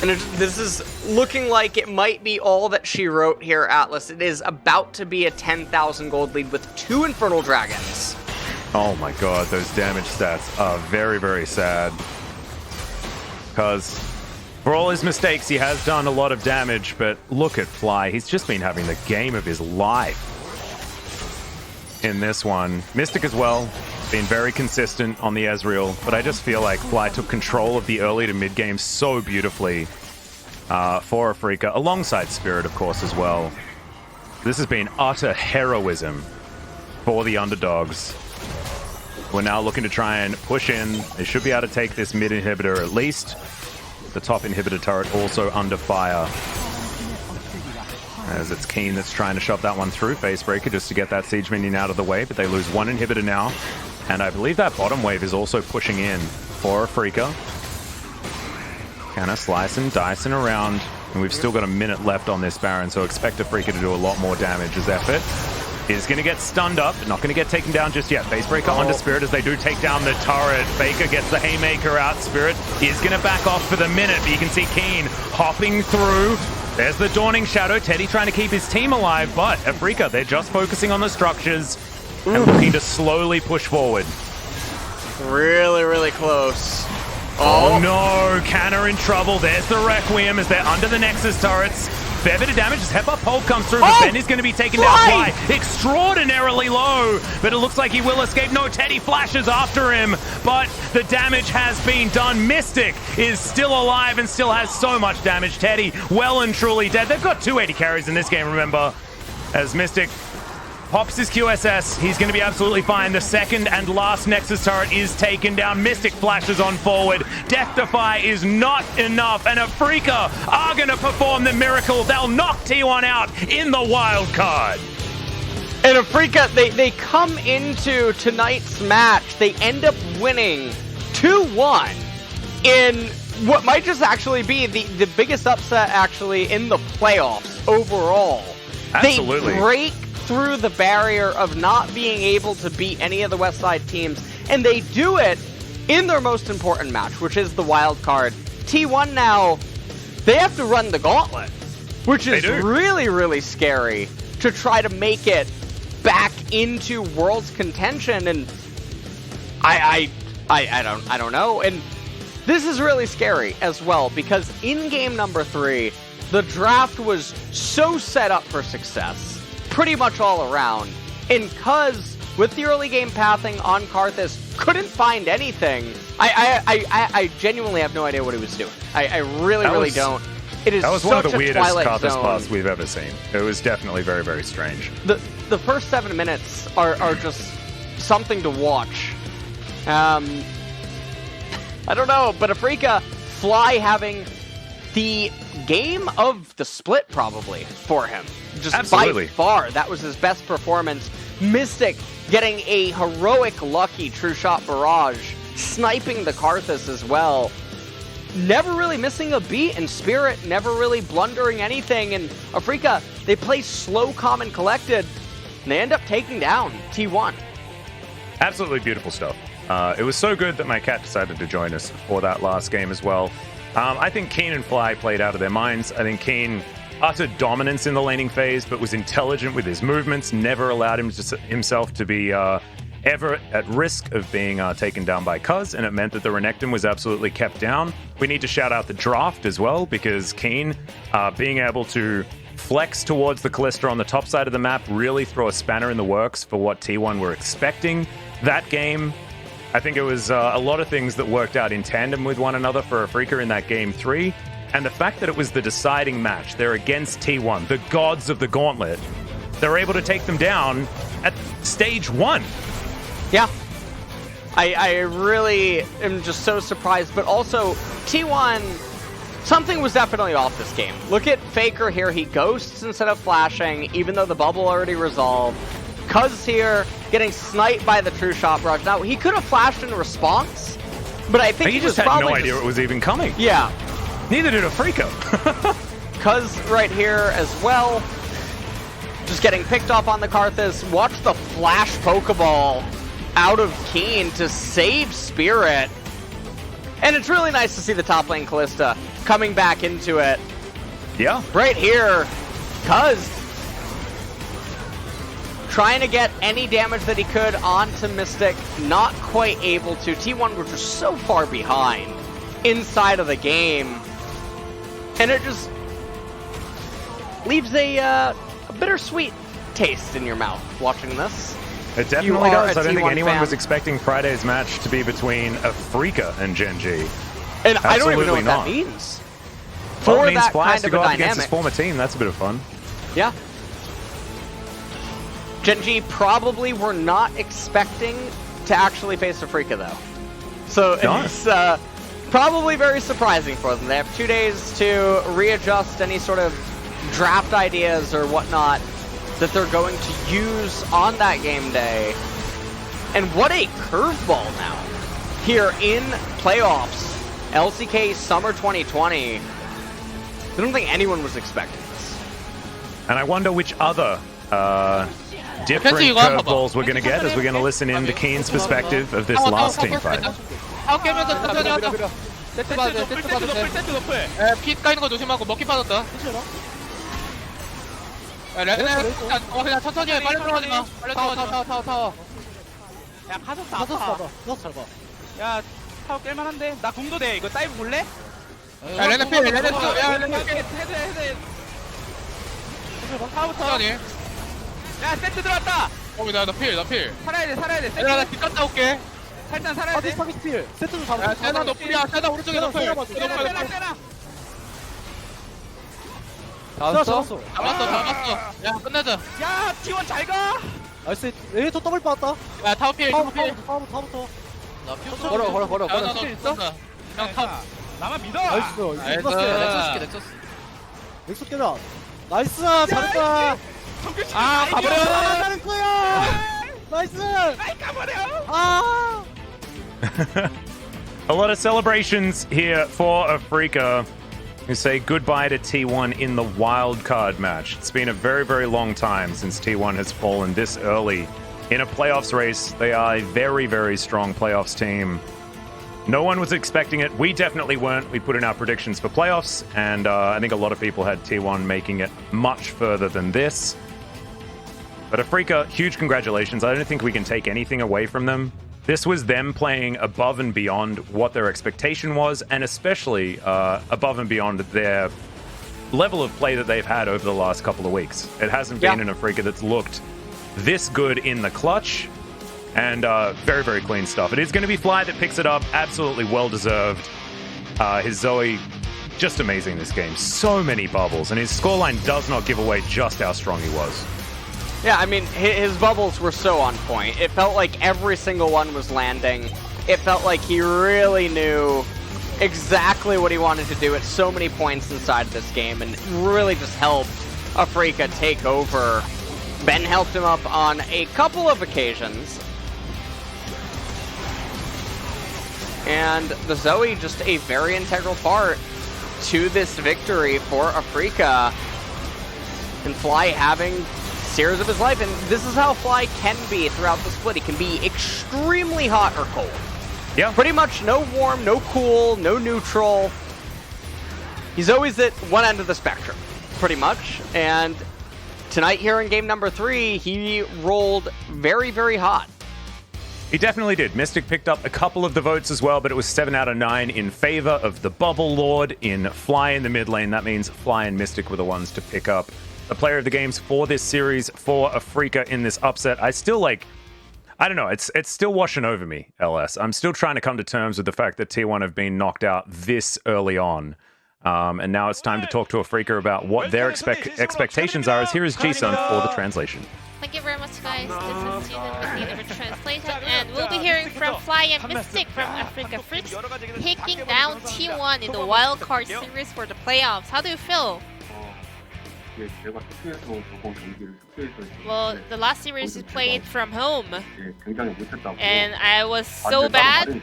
And this is looking like it might be all that she wrote here, Atlas. It is about to be a 10,000 gold lead with 2 Infernal Dragons. Oh my god, those damage stats are very, very sad. Because for all his mistakes, he has done a lot of damage, but look at Fly. He's just been having the game of his life in this one. Mystic as well, been very consistent on the Ezreal, but I just feel like Fly took control of the early to mid game so beautifully for Afreeca, alongside Spirit, of course, as well. This has been utter heroism for the underdogs. We're now looking to try and push in. They should be able to take this mid inhibitor at least. The top inhibitor turret also under fire. As it's Keen that's trying to shove that one through. Facebreaker just to get that siege minion out of the way, but they lose 1 inhibitor now. And I believe that bottom wave is also pushing in for Afreeca. Kinda slicing, dicing around. And we've still got a minute left on this Baron, so expect Afreeca to do a lot more damage as effort. Is going to get stunned up, not going to get taken down just yet. Facebreaker onto Spirit as they do take down the turret. Faker gets the Haymaker out. Spirit is going to back off for the minute, but you can see Keen hopping through. There's the Dawning Shadow. Teddy trying to keep his team alive, but Afreeca, they're just focusing on the structures and looking to slowly push forward. Really, really close. Oh no, Canna in trouble. There's the Requiem as they're under the Nexus turrets. Fair bit of damage as Hepa Pulp comes through, but Ben is going to be taken down by extraordinarily low, but it looks like he will escape. No, Teddy flashes after him, but the damage has been done. Mystic is still alive and still has so much damage. Teddy well and truly dead. They've got 2 AD carries in this game, remember, as Mystic pops his QSS. He's going to be absolutely fine. The second and last Nexus turret is taken down. Mystic flashes on forward. Death Defy is not enough, and Afreeca are going to perform the miracle. They'll knock T1 out in the wild card. And Afreeca, they come into tonight's match. They end up winning 2-1 in what might just actually be the biggest upset actually in the playoffs overall. Absolutely. They break through the barrier of not being able to beat any of the West Side teams, and they do it in their most important match, which is the wild card. T1 now, they have to run the gauntlet, which is really, really scary to try to make it back into Worlds contention, and I don't know. And this is really scary as well, because in game number 3, the draft was so set up for success pretty much all around, and Cuz with the early game pathing on Karthus couldn't find anything. I genuinely have no idea what he was doing. I really don't. It is that was such one of the weirdest Karthus paths we've ever seen. It was definitely very, very strange. The first 7 minutes are just something to watch. I don't know, but Afreeca, Fly having the game of the split probably for him. Just absolutely. By far, that was his best performance. Mystic getting a heroic lucky true shot barrage, sniping the Karthus as well. Never really missing a beat, and Spirit never really blundering anything. And Afreeca, they play slow, calm, and collected, and they end up taking down T1. Absolutely beautiful stuff. It was so good that my cat decided to join us for that last game as well. I think Keen and Fly played out of their minds. I think Keen uttered dominance in the laning phase, but was intelligent with his movements, never allowed himself to be ever at risk of being taken down by Cuz, and it meant that the Renekton was absolutely kept down. We need to shout out the draft as well, because Keen being able to flex towards the Kalista on the top side of the map, really throw a spanner in the works for what T1 were expecting that game. I think it was a lot of things that worked out in tandem with one another for Afreeca in that game 3. And the fact that it was the deciding match, they're against T1, the gods of the gauntlet, they're able to take them down at stage 1. Yeah. I really am just so surprised, but also T1, something was definitely off this game. Look at Faker here, he ghosts instead of flashing, even though the bubble already resolved. Cuz here, getting sniped by the true shot barrage. Now, he could have flashed in response, but I think he just had no idea it was even coming. Yeah. Neither did Afreeca. Cuz right here as well, just getting picked up on the Karthus. Watch the flash Pokeball out of Keen to save Spirit. And it's really nice to see the top lane Callista coming back into it. Yeah. Right here, Cuz trying to get any damage that he could onto Mystic, not quite able to. T1 were just so far behind inside of the game. And it just leaves a bittersweet taste in your mouth watching this. It definitely does. I don't think anyone was expecting Friday's match to be between Afreeca and Gen G. And I don't even know what that means. Well, it means Flyers to go up against his former team. That's a bit of fun. Yeah. Gen G probably were not expecting to actually face Afreeca, though. So it's probably very surprising for them. They have 2 days to readjust any sort of draft ideas or whatnot that they're going to use on that game day. And what a curveball now here in playoffs. LCK Summer 2020. I don't think anyone was expecting this. And I wonder which other different curveballs we're going to get as we're going to listen in to Keen's perspective of this last team fight. 세트 봐도 돼, 세트 봐도 돼. 에, 핏 까이는 거 조심하고 먹기 빠졌다. 그냥 천천히 해. 빨리 들어가지 마. 빨리 들어가지 마. 타워. 야, 가졌어 잘 봐. 야, 타워 깰만한데? 나 궁도 돼. 이거 다이브 볼래? 야, 레드 필. 야, 레드 헤드. 타워부터. 야, 세트 들어왔다. 나 필. 살아야 돼. 세트. 얘들아, 나 뒷 갔다 올게. 살짝 살아야 돼. 서비스 필. 세트도 잡아. 야, 세나 노플이야. 세나 오른쪽에 노플. 세나. 잡았어. 잡았어. 야, 끝내자. 야, T1 잘 가. 나이스. 에이터 더블 빠졌다. 야, 타워 필. 타워부터. 나 피. 걸어. 야, 너 있어? 그냥 타. 나만 믿어. 나이스. 넥서스 넥서스. 넥소 깨라. 나이스. 잘했다. 가버려. 잘하는 거야. 나이스. 가버려. A lot of celebrations here for Afreeca, who say goodbye to T1 in the wildcard match. It's been a very, very long time since T1 has fallen this early in a playoffs race. They are a very, very strong playoffs team. No one was expecting it. We definitely weren't. We put in our predictions for playoffs, and I think a lot of people had T1 making it much further than this. But Afreeca, huge congratulations. I don't think we can take anything away from them. This was them playing above and beyond what their expectation was, and especially above and beyond their level of play that they've had over the last couple of weeks. It hasn't been an Afreeca that's looked this good in the clutch, and very, very clean stuff. It is going to be Fly that picks it up. Absolutely well-deserved. His Zoe, just amazing this game. So many bubbles, and his scoreline does not give away just how strong he was. Yeah, I mean, his bubbles were so on point. It felt like every single one was landing. It felt like he really knew exactly what he wanted to do at so many points inside this game, and really just helped Afreeca take over. Ben helped him up on a couple of occasions. And the Zoe, just a very integral part to this victory for Afreeca. And Fly having series of his life, and this is how Fly can be throughout the split. He can be extremely hot or cold. Yeah. Pretty much no warm, no cool, no neutral. He's always at one end of the spectrum, pretty much. And tonight here in game number 3, he rolled very, very hot. He definitely did. Mystic picked up a couple of the votes as well, but it was 7 out of 9 in favor of the Bubble Lord in Fly in the mid lane. That means Fly and Mystic were the ones to pick up the player of the games for this series for Afreeca in this upset. I still I don't know, it's still washing over me, LS. I'm still trying to come to terms with the fact that T1 have been knocked out this early on. And now it's time to talk to Afreeca about what their expectations are. As here is Jason for the translation. Thank you very much, guys. This is Jin with the Universe Translation, and we'll be hearing from Fly and Mystic from Afreeca Freecs, taking down T1 in the wildcard series for the playoffs. How do you feel? Well, the last series you played from home, and I was so bad.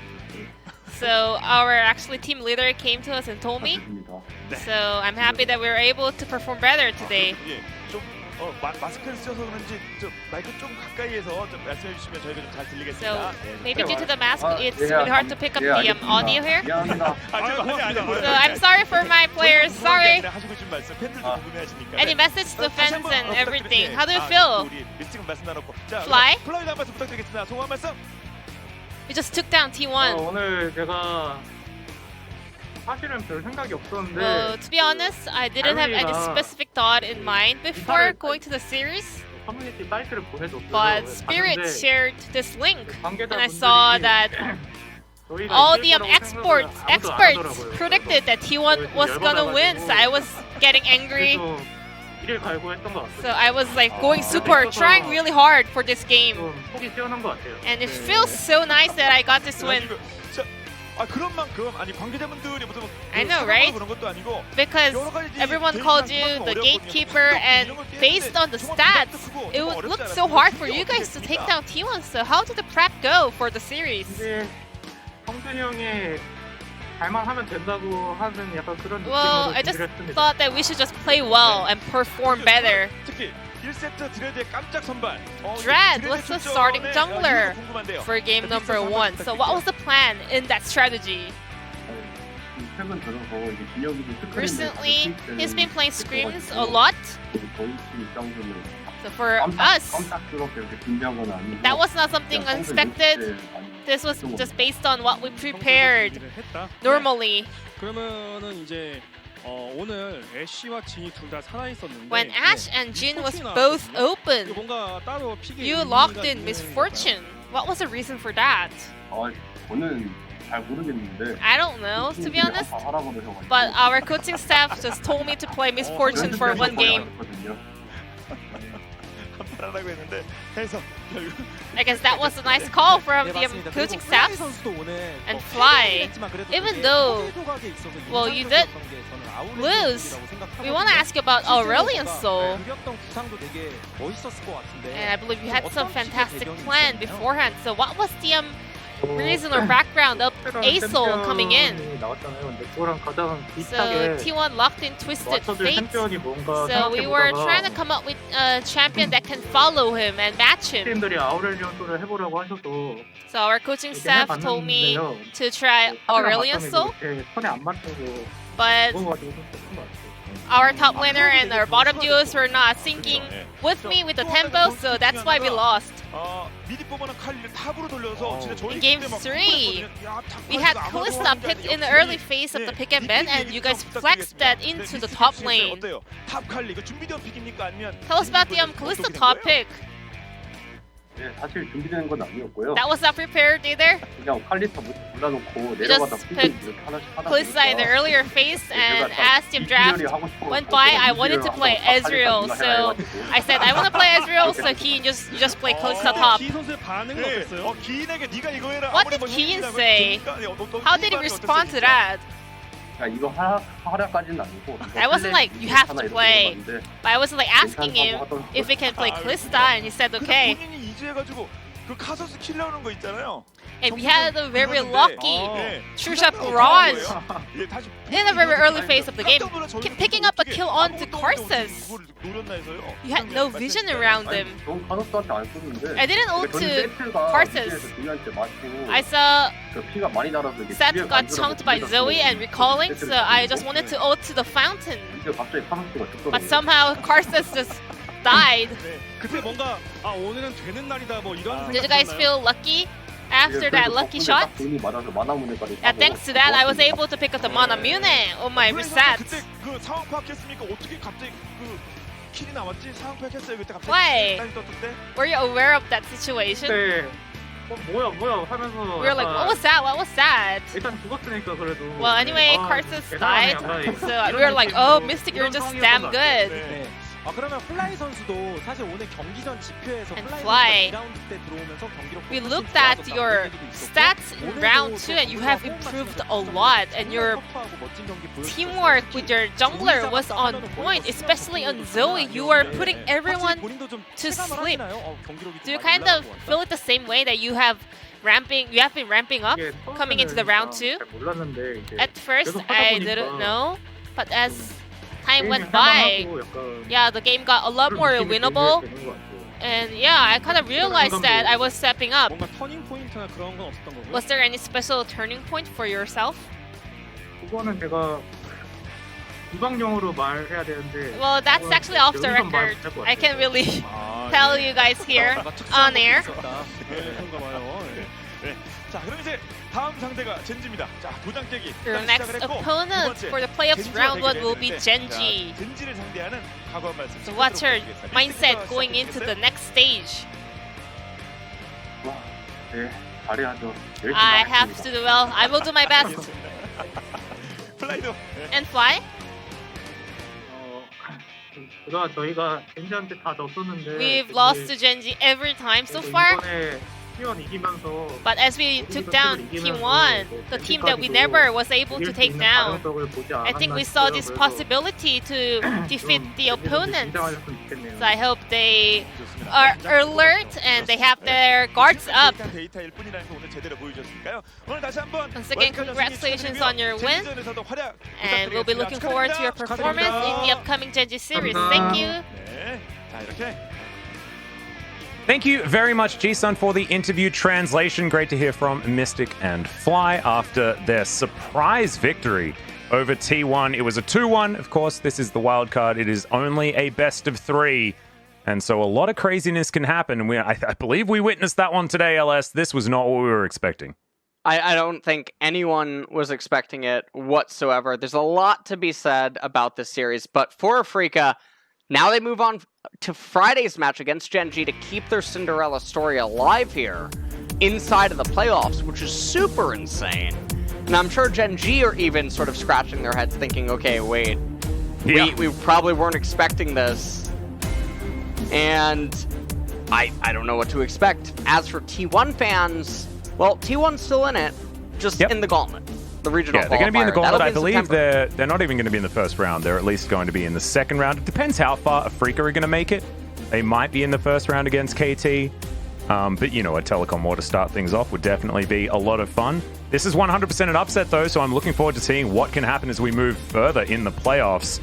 So our actually team leader came to us and told me. So I'm happy that we were able to perform better today. 마스크를 쓰셔서 그런지 좀 마이크 좀 가까이에서 좀 말씀해 주시면 저희가 좀 잘 들리겠습니다. So maybe due to the mask, it's really hard to pick up the audio here. So I'm sorry for my players. Sorry. Any message to the fans and everything? How do you feel? Fly? You just took down T1. 오늘 제가 사실은 별 생각이 없었는데 Well, to be honest, I didn't have any specific thought in mind before going to the series. 커뮤니티 사이트를 보내줬어요. But Spirit shared this link, and I saw that all the experts predicted that T1 was gonna win. So I was getting angry. 이를 갈고 했던 것 같아요. So I was like going super, trying really hard for this game, 속이 시원한 것 같아요. and it feels so nice that I got this win. 그런 만큼 아니 관계자분들이 무슨 I know, right? 그런 것도 아니고 Because everyone called you the gatekeeper, and based on the stats, it would look so hard for you guys to take down T1. So how did the prep go for the series? 성준이 형이 잘만 하면 된다고 하는 약간 그런 Well, I just thought that we should just play well and perform better. 특히 1세트 드레드의 깜짝 선발. Dread was the starting jungler for game number 1. So what was the plan in that strategy? Recently, he's been playing scrims a lot. So for us, that was not something unexpected. This was just based on what we prepared normally. 그러면은 이제 오늘 애쉬와 진이 둘 다 살아 있었는데 When Ash and Jin was both open, 뭔가 따로 픽이 you locked in Misfortune. What was the reason for that? 저는 잘 모르겠는데 I don't know, to be honest. But our coaching staff just told me to play Misfortune for one game. I guess that was a nice call from the coaching staff. And Fly, even though, well, you did lose, we want to ask you about Aurelian Soul. And I believe you had some fantastic plan beforehand. So what was the reason or background of A-Soul coming in? So T1 locked in Twisted Fate. So we were trying to come up with a champion that can follow him and match him. So our coaching staff told me to try Aurelian Soul. But our top laner and our bottom duos were not syncing with me with the tempo, so that's why we lost. In game 3, we had Kalista picked in the early phase of the pick and ban, and you guys flexed that into the top lane. Tell us about the Kalista top pick. 사실 준비되는 건 아니었고요. That was not prepared either. 그냥 칼리스타 몰라놓고 We 내려가다 just picked Kalista in the earlier phase, and as the draft went by, I wanted to play Ezreal. So I said I want to play Ezreal, so Keen just play Kalista top. What did Keen say? How did he respond to that? 이거 하라까지는 아니고. I wasn't like, you have to play. But I wasn't like asking him if he can play Kalista, and he said okay. And we had a very lucky true shot barrage in a very early phase of the game, picking up a kill onto Karsus. You had no vision around him. I didn't ult to Karsus. I saw Seth got chunked by Zoe and recalling, so I just wanted to ult to the fountain. But somehow Karsus just died. Did you guys feel lucky after that lucky shot? And thanks to that, I was able to pick up the Mana Mune on my reset. Why? Were you aware of that situation? 뭐야 하면서 We were like, what was that? What was that? 일단 죽었으니까 그래도. Well, anyway, Karsus died, so we were like, oh, Mystic, you're just damn good. 네. 그러면 플라이 선수도 사실 오늘 경기 전 지표에서 And 플라이 Fly. 선수 2라운드 때 들어오면서 경기력 We looked at your stats in round 2 and you have improved a lot, and your teamwork with your jungler was on point, especially on Zoe. You were putting everyone to sleep. Do you kind of feel it the same way that you have been ramping up coming into the round 2? At first I didn't know, but as time went by, yeah, the game got a lot more winnable. And yeah, I kind of realized that I was stepping up. 뭔가 터닝 포인트나 그런 건 없었던 거고요. Was there any special turning point for yourself? 그거는 제가 비방용으로 말해야 되는데. Well, that's actually off the record. I can't really tell you guys here on air. 그런가 봐요. 네. 자, 그럼 이제 다음 상대가 젠지입니다. 자, 도장 깨기. Your next opponent for the playoffs round 1 will be Genji. 젠지를 상대하는 각오한 말씀. So what's your mindset going into the next stage? 네, 잘해야죠. I have to do well. I will do my best. 플라이도. And Fly? 그가 저희가 젠지한테 다 졌었는데. We've lost to Genji every time so far. 이번에 T1 이기면서. But as we took down Team 1, the team that we never was able to take down, I think we saw this possibility to defeat the opponents. So I hope they are alert and they have their guards up. Once again, congratulations on your win. And we'll be looking forward to your performance in the upcoming Genji series. Thank you. Thank you very much, G-Sun, for the interview translation. Great to hear from Mystic and Fly after their surprise victory over T1. It was a 2-1. Of course, this is the wild card. It is only a best of 3. And so a lot of craziness can happen. And I believe we witnessed that one today, LS. This was not what we were expecting. I don't think anyone was expecting it whatsoever. There's a lot to be said about this series. But for Afreeca, now they move on to Friday's match against Genji to keep their Cinderella story alive here inside of the playoffs, which is super insane. And I'm sure Genji are even sort of scratching their heads thinking, okay, wait, we probably weren't expecting this. And I don't know what to expect. As for T1 fans, well, T1's still in it, just in the gauntlet. The regional they're going to be in the gauntlet. I believe September. they're not even going to be in the first round. They're at least going to be in the second round. It depends how far Afreeca are going to make it. They might be in the first round against KT. But, you know, a Telecom War to start things off would definitely be a lot of fun. This is 100% an upset, though, so I'm looking forward to seeing what can happen as we move further in the playoffs.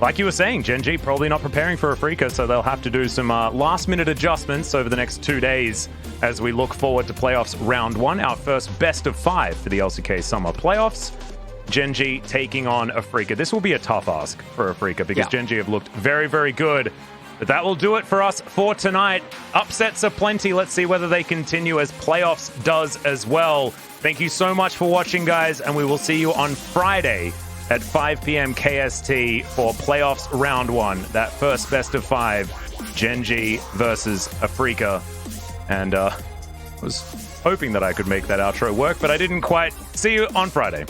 Like you were saying, Genji probably not preparing for Afreeca, so they'll have to do some last-minute adjustments over the next 2 days as we look forward to playoffs round 1, our first best of 5 for the LCK Summer playoffs. Genji taking on Afreeca. This will be a tough ask for Afreeca because Genji have looked very, very good. But that will do it for us for tonight. Upsets are plenty. Let's see whether they continue as playoffs does as well. Thank you so much for watching, guys, and we will see you on Friday at 5 p.m. KST for playoffs round 1. That first best of 5, Genji versus Afreeca. And was hoping that I could make that outro work, but I didn't quite. See you on Friday.